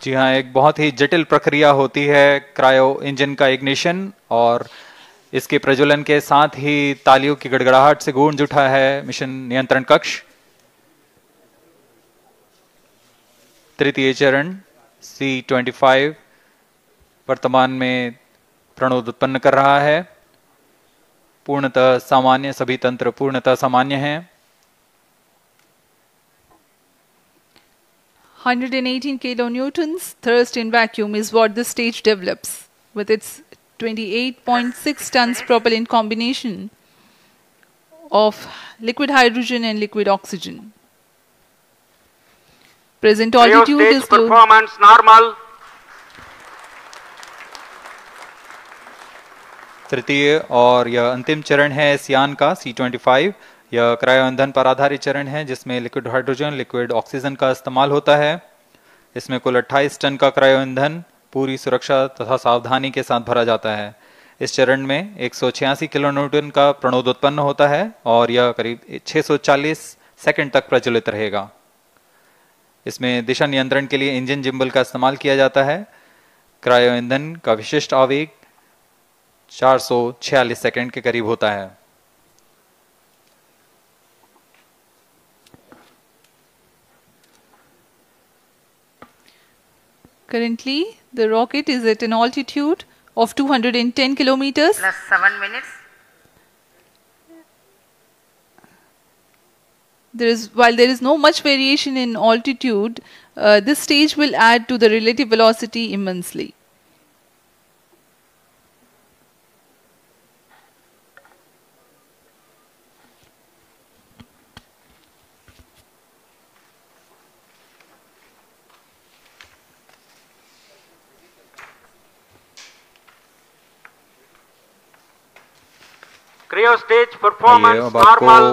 जी हाँ, एक बहुत ही जटिल प्रक्रिया होती है cryo engine का ignition और इसके प्रज्वलन के साथ ही तालियों की गड़गड़ाहट से गूंज उठा है मिशन नियंत्रण कक्ष। तृतीय चरण C25 वर्तमान में प्रणोद उत्पन्न कर रहा है। पूर्णतः सामान्य, सभी तंत्र पूर्णतः सामान्य हैं। 118 kilonewtons thrust in vacuum is what the stage develops with its 28.6 tons propellant combination of liquid hydrogen and liquid oxygen. Present altitude is performance normal. तृतीय और यह अंतिम चरण है इस यान का C25। यह क्रायो ईंधन पर आधारित चरण है जिसमें लिक्विड हाइड्रोजन, लिक्विड ऑक्सीजन का इस्तेमाल होता है। इसमें कुल 28 टन का क्रायो ईंधन पूरी सुरक्षा तथा सावधानी के साथ भरा जाता है। इस चरण में 186 किलोन्यूटन का प्रणोद उत्पन्न होता है और यह करीब 640 सेकंड तक प्रज्वलित रहेगा। इसमें दिशा नियंत्रण के लिए इंजन जिम्बल का इस्तेमाल किया जाता है। क्रायो ईंधन का विशिष्ट आवेग 446 सेकंड के करीब होता है। Currently, the rocket is at an altitude of 210 kilometers. Plus 7 minutes. While there is no much variation in altitude, this stage will add to the relative velocity immensely. Cryo stage performance normal.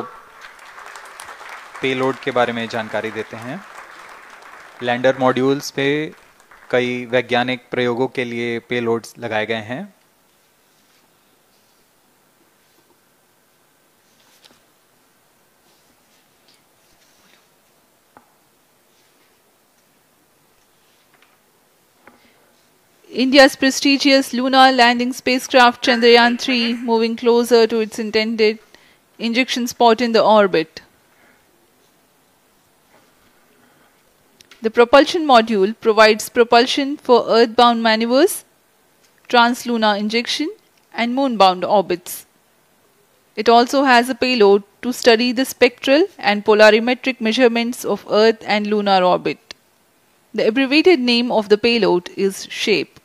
Payload के बारे में जानकारी देते हैं। Lander modules पे कई वैज्ञानिक प्रयोगों के लिए पेलोड्स लगाए गए हैं। India's prestigious lunar landing spacecraft Chandrayaan-3 moving closer to its intended injection spot in the orbit. The propulsion module provides propulsion for earthbound maneuvers, translunar injection, and moonbound orbits. It also has a payload to study the spectral and polarimetric measurements of Earth and lunar orbit. The abbreviated name of the payload is SHAPE.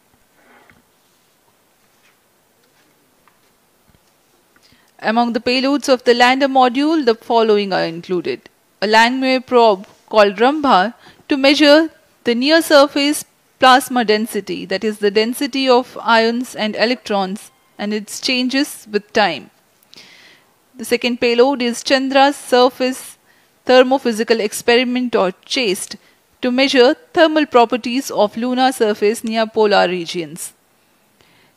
Among the payloads of the lander module, the following are included. A Langmuir probe called Rambha to measure the near-surface plasma density, that is the density of ions and electrons, and its changes with time. The second payload is Chandra's Surface Thermophysical Experiment or CHASTE to measure thermal properties of lunar surface near polar regions.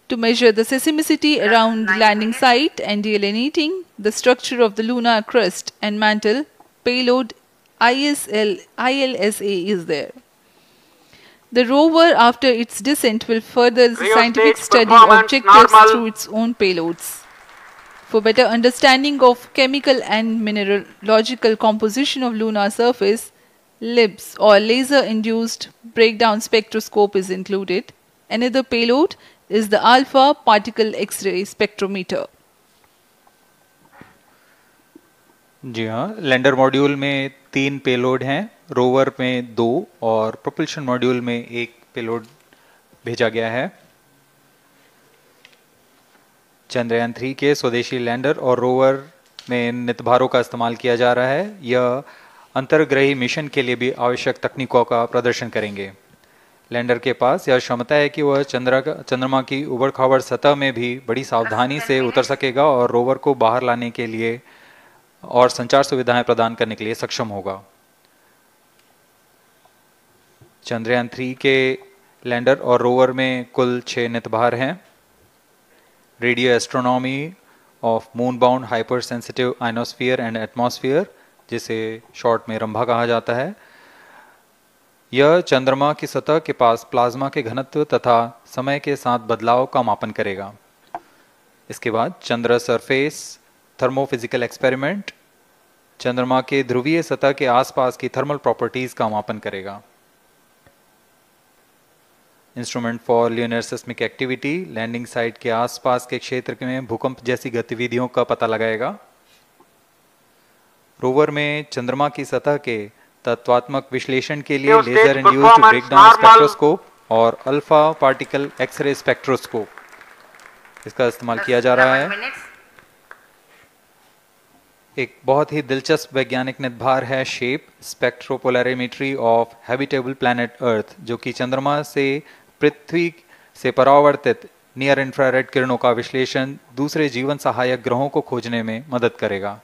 to measure the seismicity around the landing site and delineating the structure of the lunar crust and mantle, payload ILSA is there. The rover, after its descent, will further the scientific study objectives through its own payloads. For better understanding of chemical and mineralogical composition of lunar surface, LIBS or laser-induced breakdown spectroscope is included. Another payload is the alpha particle X-ray spectrometer. जी हाँ, lander module में 3 payload हैं, rover में 2 और propulsion module में 1 payload भेजा गया है। चंद्रयान 3 के स्वदेशी लैंडर और रोवर में नितभारों का इस्तेमाल किया जा रहा है। यह अंतर्ग्रही मिशन के लिए भी आवश्यक तकनीकों का प्रदर्शन करेंगे। लैंडर के पास यह क्षमता है कि वह चंद्रमा की उबड़-खाबड़ सतह में भी बड़ी सावधानी से उतर सकेगा और रोवर को बाहर लाने के लिए और संचार सुविधाएं प्रदान करने के लिए सक्षम होगा। चंद्रयान 3 के लैंडर और रोवर में कुल 6 नितभार हैं। Radio astronomy of moon bound hyper sensitive ionosphere and atmosphere, जिसे शॉर्ट में रंभा कहा जाता है, यह चंद्रमा की सतह के पास प्लाज्मा के घनत्व तथा समय के साथ बदलाव का मापन करेगा। इसके बाद चंद्र सरफेस थर्मोफिजिकल एक्सपेरिमेंट चंद्रमा के ध्रुवीय सतह के आसपास की थर्मल प्रॉपर्टीज का मापन करेगा। Instrument for lunar seismic activity landing site के आसपास के क्षेत्र में भूकंप जैसी गतिविधियों का पता लगाएगा। रोवर में चंद्रमा की सतह के तत्वात्मक विश्लेषण के लिए लेजर इंड्यूस्ड ब्रेकडाउन स्पेक्ट्रोस्कोप और अल्फा पार्टिकल एक्सरे स्पेक्ट्रोस्कोप इसका इस्तेमाल किया जा रहा है। एक बहुत ही दिलचस्प वैज्ञानिक निर्धार है shape स्पेक्ट्रोपोलैरिमेट्री of habitable planet earth, जो कि चंद्रमा से पृथ्वी से परावर्तित नियर इंफ्रारेड किरणों का विश्लेषण दूसरे जीवन सहायक ग्रहों को खोजने में मदद करेगा।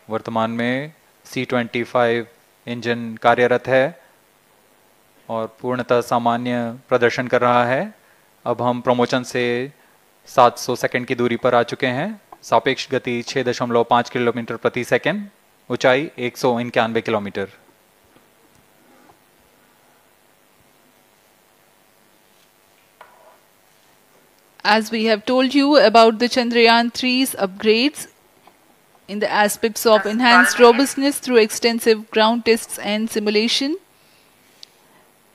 वर्तमान में C-25 इंजन कार्यरत है और पूर्णतः सामान्य प्रदर्शन कर रहा है। अब हम प्रमोशन से 700 सेकंड की दूरी पर आ चुके हैं। सापेक्ष गति 6.5 किलोमीटर प्रति सेकंड, ऊंचाई 191 kilometre. As we have told you about the Chandrayaan 3's upgrades in the aspects of enhanced robustness through extensive ground tests and simulation.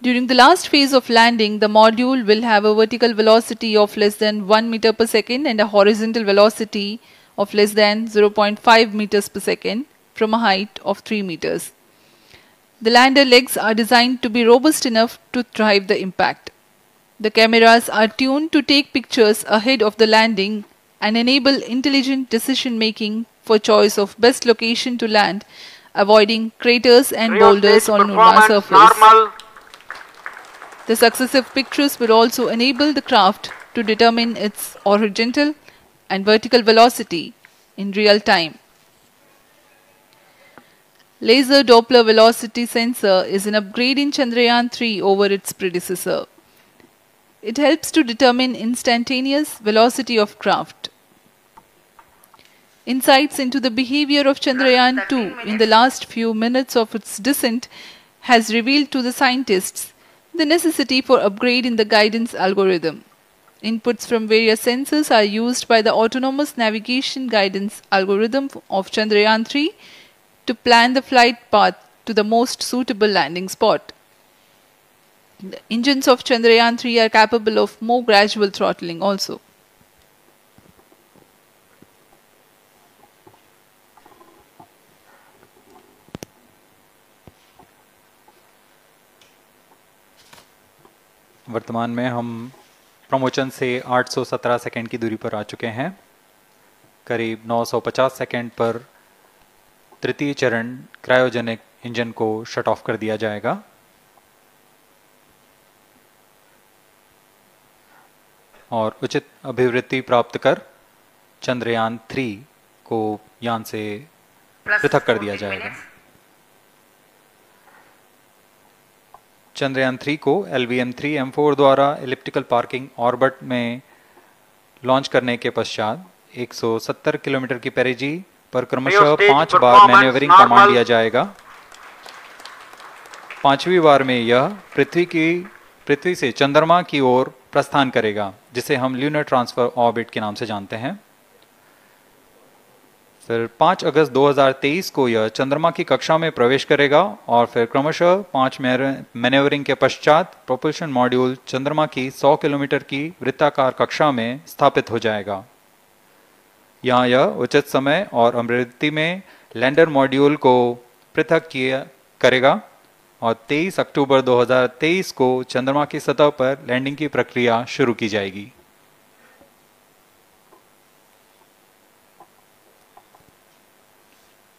During the last phase of landing, the module will have a vertical velocity of less than 1 meter per second and a horizontal velocity of less than 0.5 meters per second from a height of 3 meters. The lander legs are designed to be robust enough to drive the impact. The cameras are tuned to take pictures ahead of the landing and enable intelligent decision making for choice of best location to land, avoiding craters and boulders on lunar surface. The successive pictures will also enable the craft to determine its horizontal and vertical velocity in real time. Laser Doppler velocity sensor is an upgrade in Chandrayaan 3 over its predecessor. It helps to determine instantaneous velocity of craft. Insights into the behavior of Chandrayaan 2 in the last few minutes of its descent has revealed to the scientists the necessity for upgrade in the guidance algorithm. Inputs from various sensors are used by the autonomous navigation guidance algorithm of Chandrayaan 3 to plan the flight path to the most suitable landing spot. The engines of Chandrayaan 3 are capable of more gradual throttling also. वर्तमान में हम promotion से 817 second की दूरी पर आ चुके हैं। करीब 950 सेकंड पर तृतीय चरण क्रायोजेनिक इंजन को शट ऑफ कर दिया जाएगा। और उचित अभिवृद्धि प्राप्त कर चंद्रयान 3 को यान से पृथक कर दिया जाएगा। चंद्रयान 3 को LVM-3M4 द्वारा एलिप्टिकल पार्किंग ऑर्बिट में लॉन्च करने के पश्चात 170 किलोमीटर की पेरिजी पर क्रमशः 5 बार मैन्यूवरिंग कमांड दिया जाएगा। 5वीं बार में यह पृथ्वी से चंद्रमा की ओर प्रस्थान करेगा, जिसे हम ल्यूनर ट्रांसफर ऑर्बिट के नाम से जानते हैं। फिर 5 अगस्त 2023 को यह चंद्रमा की कक्षा में प्रवेश करेगा और फिर क्रमशः 5 मैन्यूवरिंग के पश्चात प्रोपल्शन मॉड्यूल चंद्रमा की 100 किलोमीटर की वृत्ताकार कक्षा में स्थापित हो जाएगा। यहाँ यह उचित समय और अमृति में लैंडर मॉड्यूल को पृथक करेगा और 23 अक्टूबर 2023 को चंद्रमा की सतह पर लैंडिंग की प्रक्रिया शुरू की जाएगी।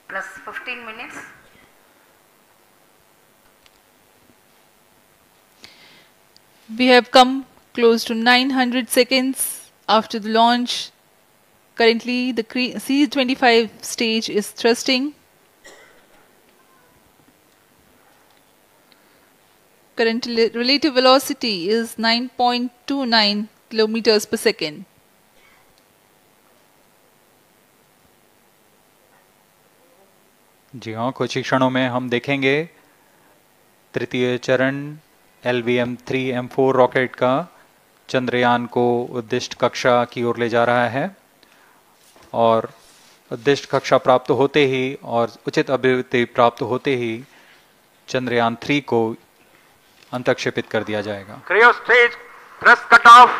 Plus 15 minutes. We have come close to 900 seconds after the launch. Currently, the C-25 stage is thrusting. Current relative velocity is 9.29 kilometers per second. जी हाँ, कुछ ही क्षणों में हम देखेंगे तृतीय चरण LVM-3M4 रॉकेट का चंद्रयान को उद्दिष्ट कक्षा की ओर ले जा रहा है और उद्दिष्ट कक्षा प्राप्त होते ही और उचित अभिवृद्धि प्राप्त होते ही चंद्रयान 3 को अंतक्षेपित कर दिया जाएगा। Cryo stage thrust cutoff.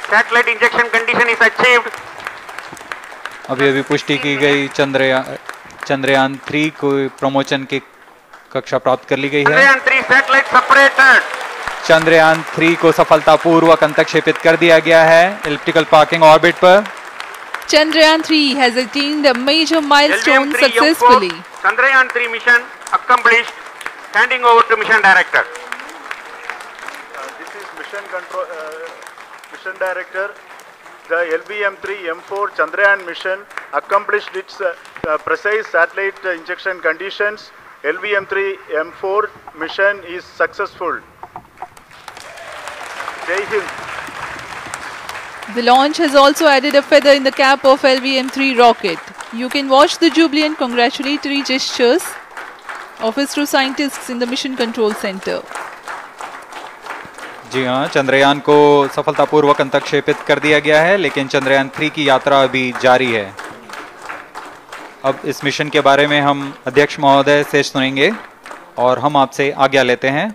Satellite injection condition is achieved. अभी पुष्टि की गई चंद्रयान 3 को प्रमोशन की कक्षा प्राप्त कर ली गई है। Chandrayaan 3 satellite separated. चंद्रयान 3 को सफलतापूर्वक अंतक्षेपित कर दिया गया है एलिप्टिकल पार्किंग ऑर्बिट पर। Chandrayaan 3 has attained a major milestone successfully. Chandrayaan 3 mission accomplished. Handing over to mission director. This is mission director. The LVM-3M4 Chandrayaan mission accomplished its precise satellite injection conditions. LVM-3M4 mission is successful. Jai Hind. The launch has also added a feather in the cap of LVM-3 rocket. You can watch the jubilant congratulatory gestures of ISRO scientists in the Mission Control Center. जी हाँ, चंद्रयान को सफलतापूर्वक अंतक्षेपित कर दिया गया है, लेकिन चंद्रयान 3 की यात्रा अभी जारी है। अब इस मिशन के बारे में हम अध्यक्ष महोदय से सुनेंगे और हम आपसे आज्ञा लेते हैं।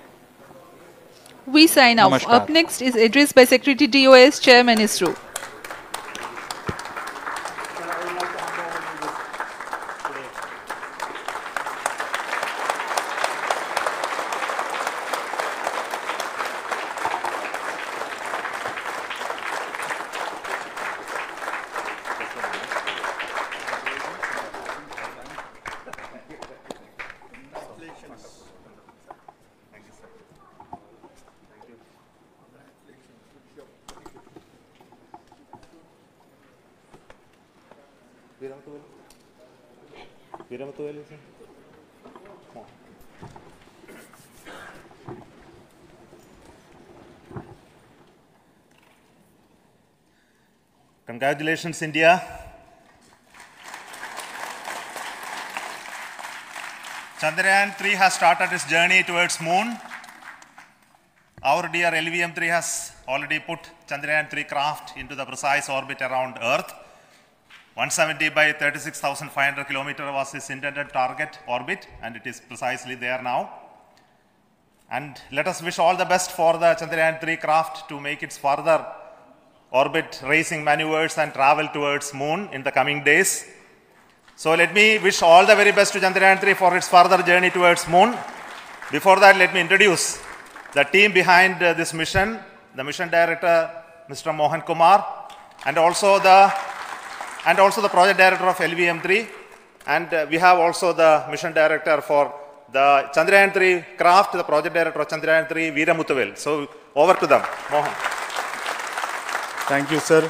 We sign off. Up next is address by Secretary DOS, Chairman ISRO. Congratulations, India. Chandrayaan 3 has started its journey towards moon. Our dear LVM-3 has already put Chandrayaan 3 craft into the precise orbit around Earth. 170 by 36,500 kilometers was its intended target orbit, and it is precisely there now. And let us wish all the best for the Chandrayaan 3 craft to make its further orbit racing maneuvers and travel towards moon in the coming days. So let me wish all the very best to Chandrayaan 3 for its further journey towards moon. Before that, let me introduce the team behind this mission, the mission director, Mr. Mohan Kumar, and also the project director of LVM-3, and we have also the mission director for the Chandrayaan 3 craft, the project director of Chandrayaan 3, Veera Muthuvel. So over to them, Mohan. Thank you, sir.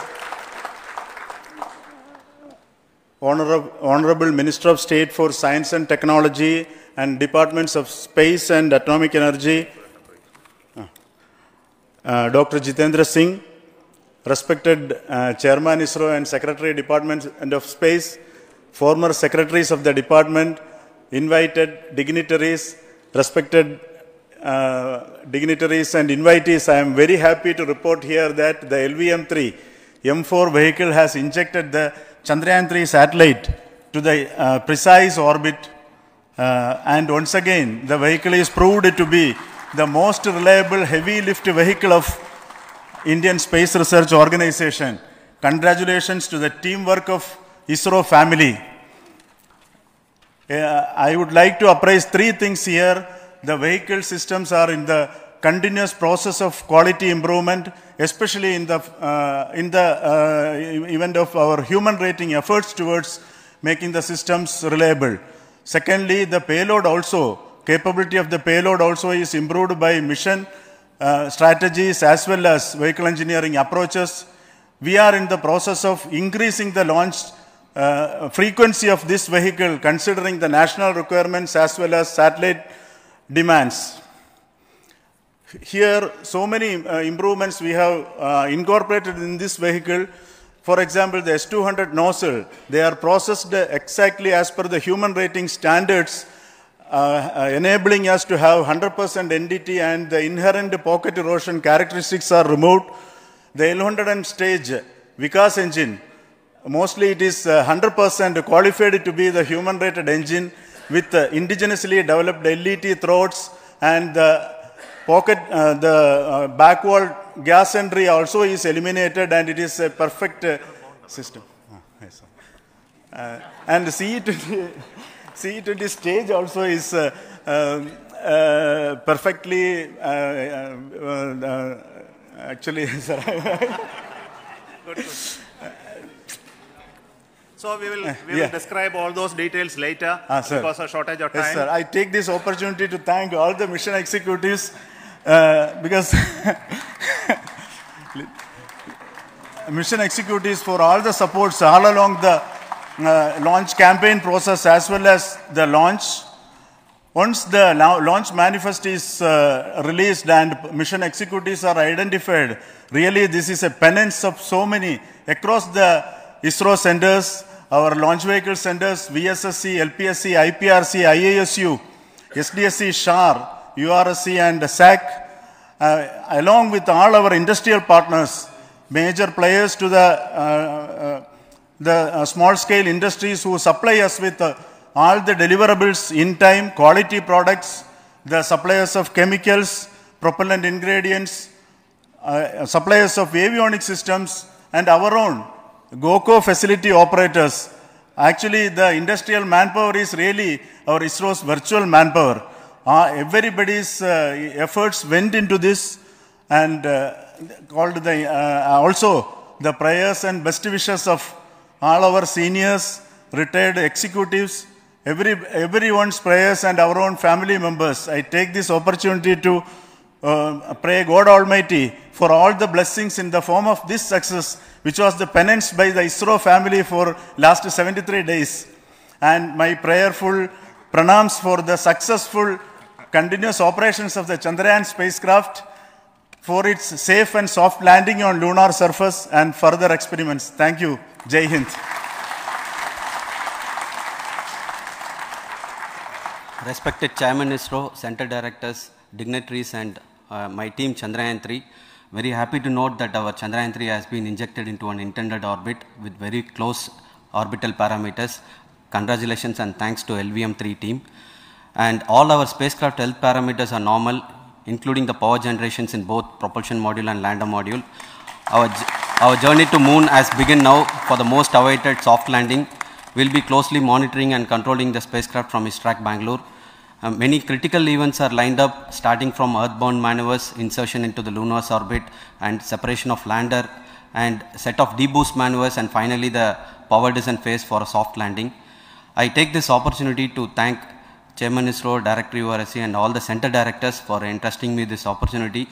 Honorable Minister of State for Science and Technology and Departments of Space and Atomic Energy, Dr. Jitendra Singh, respected Chairman ISRO and Secretary Department of Space, former secretaries of the department, invited dignitaries, respected dignitaries and invitees, I am very happy to report here that the LVM-3 M4 vehicle has injected the Chandrayaan-3 satellite to the precise orbit, and once again the vehicle is proved to be the most reliable heavy lift vehicle of Indian Space Research Organization. Congratulations to the teamwork of ISRO family. I would like to appraise three things here. The vehicle systems are in the continuous process of quality improvement, especially in the event of our human rating efforts towards making the systems reliable. Secondly, the payload also, capability of the payload also is improved by mission strategies as well as vehicle engineering approaches. We are in the process of increasing the launch frequency of this vehicle considering the national requirements as well as satellite demands. Here, so many improvements we have incorporated in this vehicle. For example, the S200 nozzle, they are processed exactly as per the human rating standards, enabling us to have 100% NDT, and the inherent pocket erosion characteristics are removed. The L100 stage Vikas engine, mostly it is 100% qualified to be the human rated engine with indigenously developed LET throats, and the pocket, the back wall gas entry also is eliminated, and it is a perfect system. Yes, and the CE20 stage also is perfectly, actually, sir. Good. So we will describe all those details later because of shortage of time. Yes, sir. I take this opportunity to thank all the mission executives because mission executives for all the supports all along the launch campaign process as well as the launch. Once the launch manifest is released and mission executives are identified, really this is a penance of so many across the ISRO centers, our launch vehicle centers, VSSC, LPSC, IPRC, IASU, SDSC, SHAR, URSC and SAC, along with all our industrial partners, major players to the small-scale industries who supply us with all the deliverables in time, quality products, the suppliers of chemicals, propellant ingredients, suppliers of avionic systems, and our own GOCO facility operators. Actually, the industrial manpower is really our ISRO's virtual manpower. Everybody's efforts went into this, and also the prayers and best wishes of all our seniors, retired executives, everyone's prayers and our own family members. I take this opportunity to pray God Almighty for all the blessings in the form of this success, which was the penance by the ISRO family for last 73 days. And my prayerful pranams for the successful continuous operations of the Chandrayaan spacecraft, for its safe and soft landing on lunar surface and further experiments. Thank you. Jai Hind. Respected Chairman ISRO, Center Directors, dignitaries and my team Chandrayaan-3, very happy to note that our Chandrayaan-3 has been injected into an intended orbit with very close orbital parameters. Congratulations and thanks to LVM-3 team. And all our spacecraft health parameters are normal, including the power generations in both propulsion module and lander module. Our journey to moon has begun now for the most awaited soft landing. We'll be closely monitoring and controlling the spacecraft from ISTRAC Bangalore. Many critical events are lined up, starting from earthbound maneuvers, insertion into the lunar orbit, and separation of lander, and set of deboost maneuvers, and finally the power descent phase for a soft landing. I take this opportunity to thank Chairman ISRO, Director URSC, and all the center directors for entrusting me this opportunity,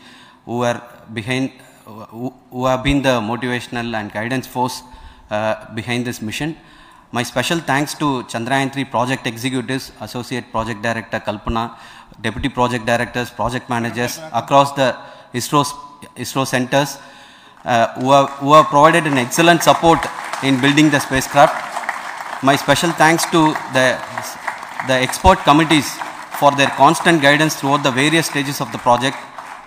who have been the motivational and guidance force behind this mission. My special thanks to Chandrayaan-3 project executives, Associate Project Director Kalpana, Deputy Project Directors, Project Managers across the ISRO centers who have provided an excellent support in building the spacecraft. My special thanks to the expert committees for their constant guidance throughout the various stages of the project.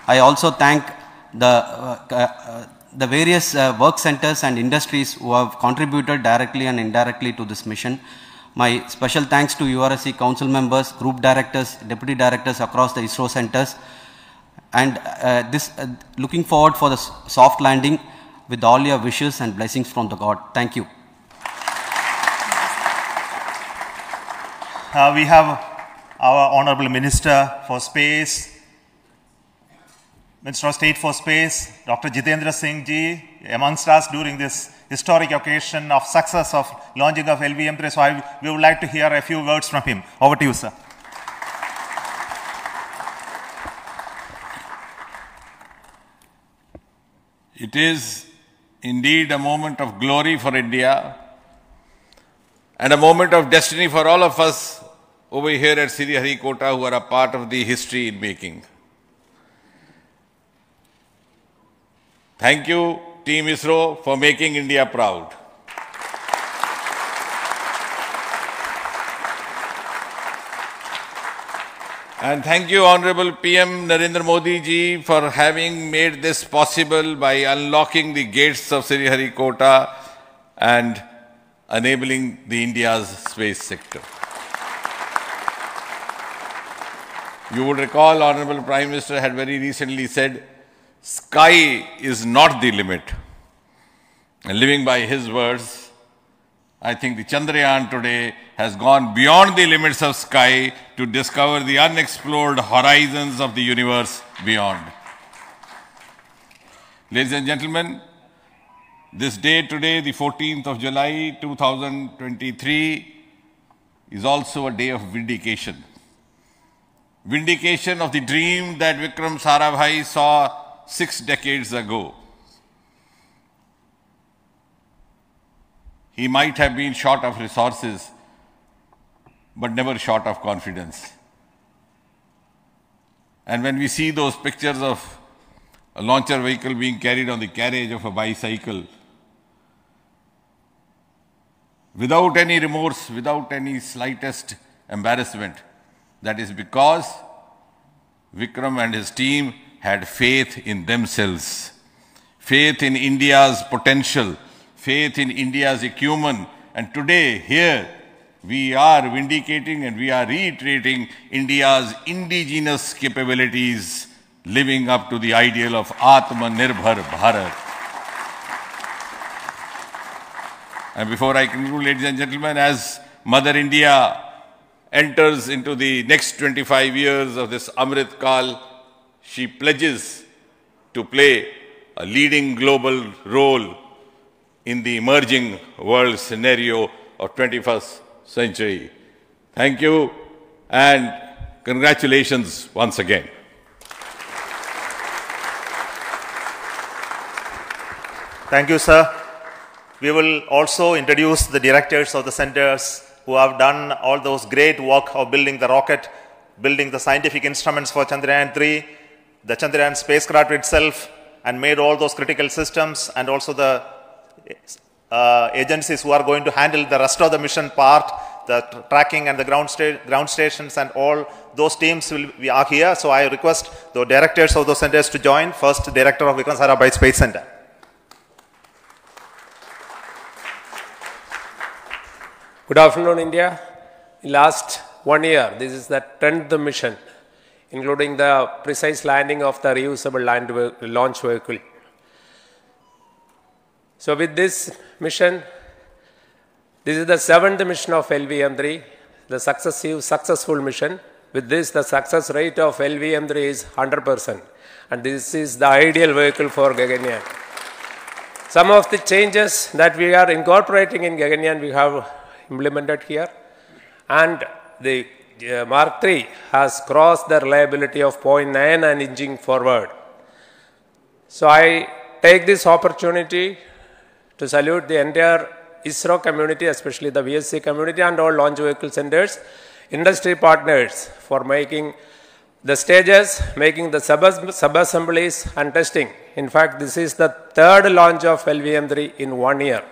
I also thank the various work centers and industries who have contributed directly and indirectly to this mission. My special thanks to URSC council members, group directors, deputy directors across the ISRO centers, and looking forward for the soft landing with all your wishes and blessings from the God. Thank you. We have our Honorable Minister for Space, Minister of State for Space, Dr. Jitendra Singh ji, amongst us during this historic occasion of success of launching of LVM-3. So we would like to hear a few words from him. Over to you, sir. It is indeed a moment of glory for India and a moment of destiny for all of us over here at Sriharikota who are a part of the history in making. Thank you, Team ISRO, for making India proud. And thank you, Honorable PM Narendra Modi ji, for having made this possible by unlocking the gates of Sriharikota and enabling the India's space sector. You would recall, Honorable Prime Minister had very recently said, sky is not the limit. And living by his words, I think the Chandrayaan today has gone beyond the limits of sky to discover the unexplored horizons of the universe beyond. Ladies and gentlemen, this day today, the 14th of July 2023, is also a day of vindication. Vindication of the dream that Vikram Sarabhai saw 6 decades ago. He might have been short of resources, but never short of confidence. And when we see those pictures of a launcher vehicle being carried on the carriage of a bicycle, without any remorse, without any slightest embarrassment, that is because Vikram and his team had faith in themselves, faith in India's potential, faith in India's acumen. And today, here, we are vindicating and we are reiterating India's indigenous capabilities, living up to the ideal of Atmanirbhar Bharat. And before I conclude, ladies and gentlemen, as Mother India enters into the next 25 years of this Amrit Kal, she pledges to play a leading global role in the emerging world scenario of 21st century. Thank you and congratulations once again. Thank you, sir. We will also introduce the directors of the centers who have done all those great work of building the rocket, building the scientific instruments for Chandrayaan-3, the Chandrayaan spacecraft itself, and made all those critical systems, and also the agencies who are going to handle the rest of the mission part, the tracking and the ground stations, and all those teams are here. So I request the directors of those centers to join. First, Director of Vikram Sarabhai Space Center. Good afternoon, India. In last 1 year, this is the 10th mission, including the precise landing of the reusable launch vehicle. So with this mission, this is the 7th mission of LVM-3, the successful mission. With this, the success rate of LVM-3 is 100%. And this is the ideal vehicle for Gaganyaan. Some of the changes that we are incorporating in Gaganyaan, we have implemented here, and the Mark III has crossed the reliability of 0.9 and inching forward. So I take this opportunity to salute the entire ISRO community, especially the VSC community and all launch vehicle centers, industry partners for making the stages, making the sub-assemblies and testing. In fact, this is the third launch of LVM3 in 1 year.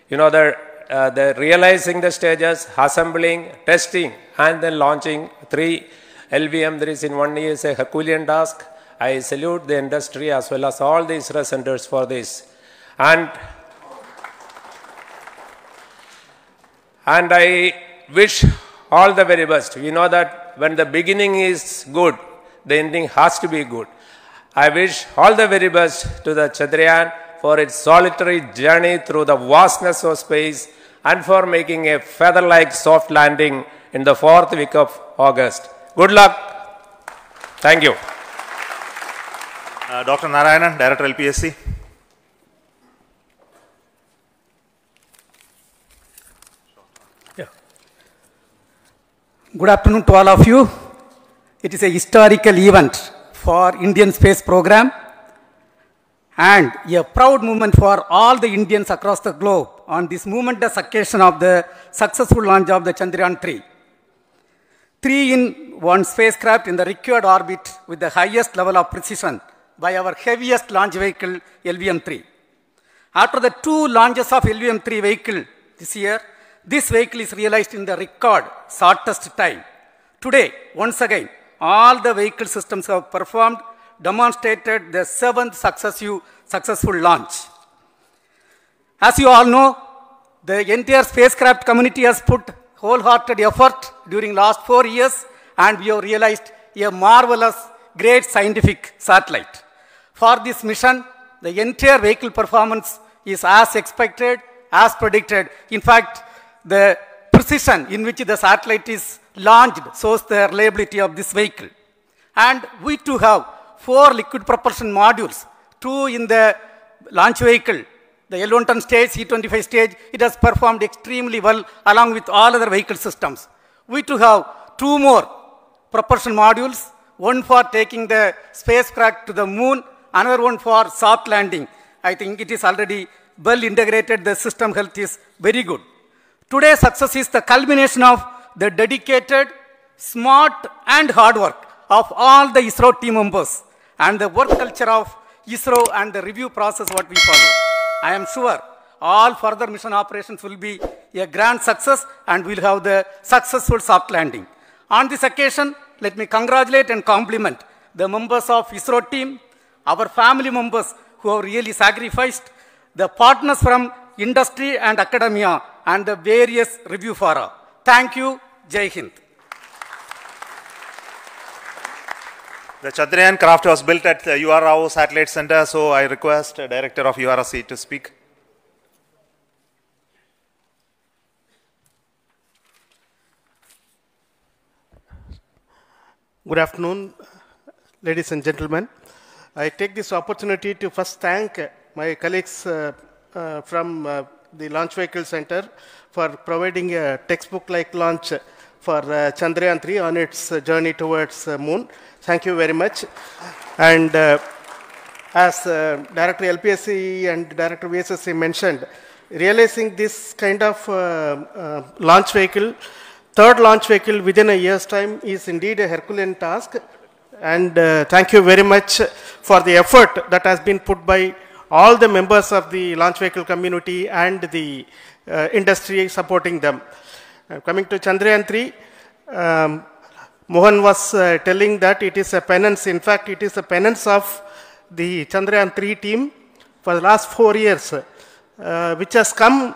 You know, the realizing the stages, assembling, testing, and then launching 3 LVM3s in 1 year is a Herculean task. I salute the industry as well as all the ISRO centers for this. And I wish all the very best. We know that when the beginning is good, the ending has to be good. I wish all the very best to the Chandrayaan for its solitary journey through the vastness of space and for making a feather-like soft landing in the 4th week of August. Good luck. Thank you. Dr. Narayanan, Director LPSC. Good afternoon to all of you. It is a historical event for Indian space program and a proud moment for all the Indians across the globe on this momentous occasion of the successful launch of the Chandrayaan-3. 3-in-1 spacecraft in the required orbit with the highest level of precision by our heaviest launch vehicle LVM-3. After the 2 launches of LVM-3 vehicle this year, this vehicle is realized in the record shortest time. Today, once again, all the vehicle systems have performed, demonstrated the 7th successful launch. As you all know, the entire spacecraft community has put wholehearted effort during last 4 years, and we have realized a marvelous, great scientific satellite. For this mission, the entire vehicle performance is as expected, as predicted. In fact, the precision in which the satellite is launched shows the reliability of this vehicle. And we too have 4 liquid propulsion modules, 2 in the launch vehicle. The L110 stage, C25 stage, it has performed extremely well along with all other vehicle systems. We too have 2 more propulsion modules, one for taking the spacecraft to the moon, another one for soft landing. I think it is already well integrated, the system health is very good. Today's success is the culmination of the dedicated, smart and hard work of all the ISRO team members and the work culture of ISRO and the review process what we follow. I am sure all further mission operations will be a grand success and we will have the successful soft landing. On this occasion, let me congratulate and compliment the members of ISRO team, our family members who have really sacrificed, the partners from industry and academia, and the various review fora. Thank you. Jai Hind. The Chandrayaan craft was built at the UR Rao Satellite Center, so I request the Director of URC to speak. Good afternoon, ladies and gentlemen. I take this opportunity to first thank my colleagues from the Launch Vehicle Center for providing a textbook-like launch for Chandrayaan-3 on its journey towards moon. Thank you very much. And as Director LPSC and Director VSSC mentioned, realizing this kind of launch vehicle, third launch vehicle within a year's time is indeed a Herculean task. And thank you very much for the effort that has been put by all the members of the launch vehicle community and the industry supporting them. Coming to Chandrayaan-3, Mohan was telling that it is a penance. In fact, it is a penance of the Chandrayaan-3 team for the last 4 years, which has come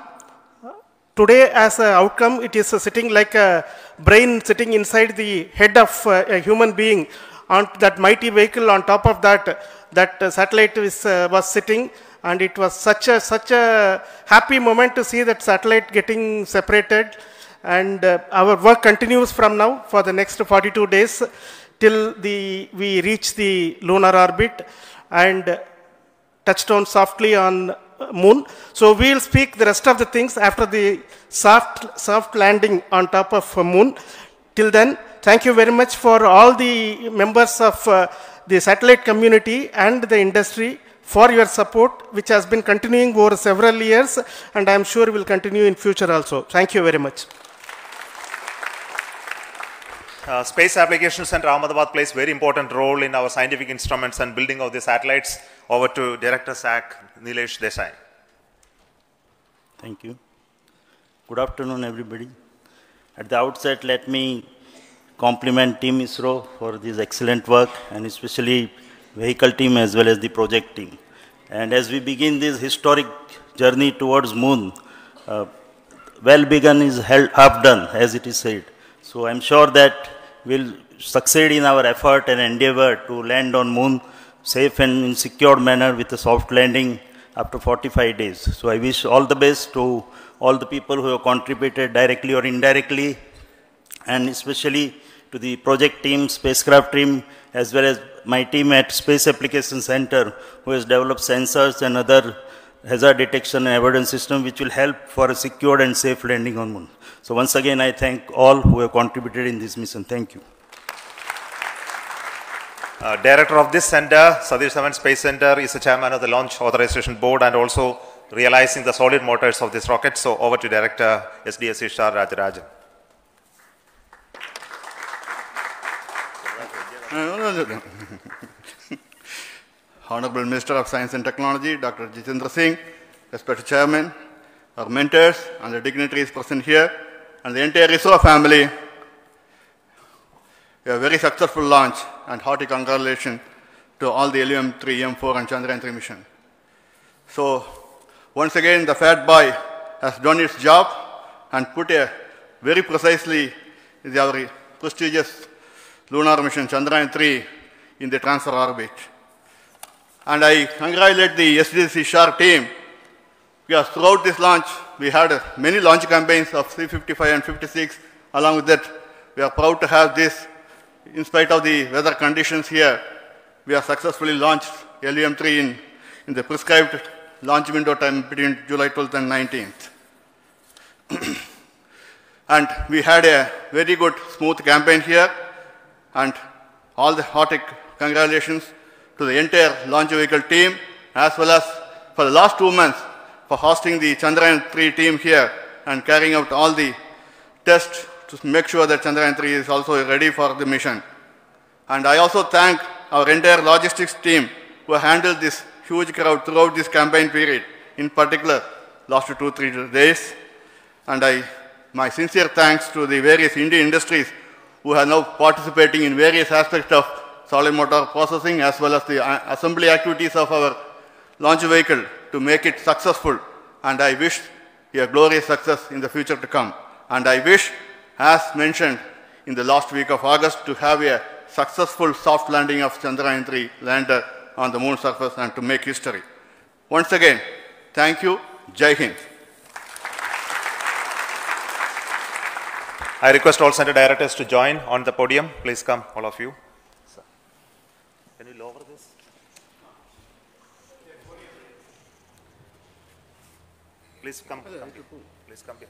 today as an outcome. It is sitting like a brain sitting inside the head of a human being on that mighty vehicle. On top of that, that satellite was sitting, and it was such a happy moment to see that satellite getting separated. And our work continues from now for the next 42 days till we reach the lunar orbit and touchdown softly on moon. So we will speak the rest of the things after the soft landing on top of moon. Till then, thank you very much for all the members of the satellite community and the industry for your support, which has been continuing over several years, and I am sure will continue in future also. Thank you very much. Space Application Center Ahmedabad plays very important role in our scientific instruments and building of the satellites. Over to Director SAC, Nilesh Desai. Thank you. Good afternoon, everybody. At the outset, let me compliment Team ISRO for this excellent work, and especially vehicle team as well as the project team. And as we begin this historic journey towards moon, well begun is half done, as it is said. So I'm sure that we'll succeed in our effort and endeavor to land on moon safe and in secure manner with a soft landing after 45 days. So I wish all the best to all the people who have contributed directly or indirectly, and especially to the project team, spacecraft team, as well as my team at Space Application Center, who has developed sensors and other hazard detection and avoidance system which will help for a secured and safe landing on moon. So once again, I thank all who have contributed in this mission. Thank you. Director of this center, Satish Dhawan Space Center, is the chairman of the Launch Authorization Board and also realizing the solid motors of this rocket. So over to Director SDSC Shah Rajarajan. Honorable Minister of Science and Technology, Dr. Jitendra Singh, respected Chairman, our mentors and the dignitaries present here, and the entire ISRO family, a very successful launch and hearty congratulations to all the LVM-3, M4 and Chandrayaan-3 mission. So, once again, the Fat Boy has done its job and put a very precisely our prestigious lunar mission Chandrayaan-3 in the transfer orbit. And I congratulate the SDSC SHAR team, because throughout this launch, we had many launch campaigns of C-55 and 56. Along with that, we are proud to have this. In spite of the weather conditions here, we have successfully launched LVM-3 in the prescribed launch window time between July 12th and 19th. And we had a very good, smooth campaign here, and all the hearty congratulations to the entire launch vehicle team, as well as for the last 2 months for hosting the Chandrayaan-3 team here and carrying out all the tests to make sure that Chandrayaan-3 is also ready for the mission. And I also thank our entire logistics team who handled this huge crowd throughout this campaign period, in particular last 2-3 days. And my sincere thanks to the various Indian industries who are now participating in various aspects of solid motor processing as well as the assembly activities of our launch vehicle to make it successful. And I wish a glorious success in the future to come. And I wish, as mentioned in the last week of August, to have a successful soft landing of Chandrayaan-3 lander on the moon surface and to make history. Once again, thank you. Jai Hind. I request all center directors to join on the podium. Please come, all of you. Can you lower this? Please come. Please come here.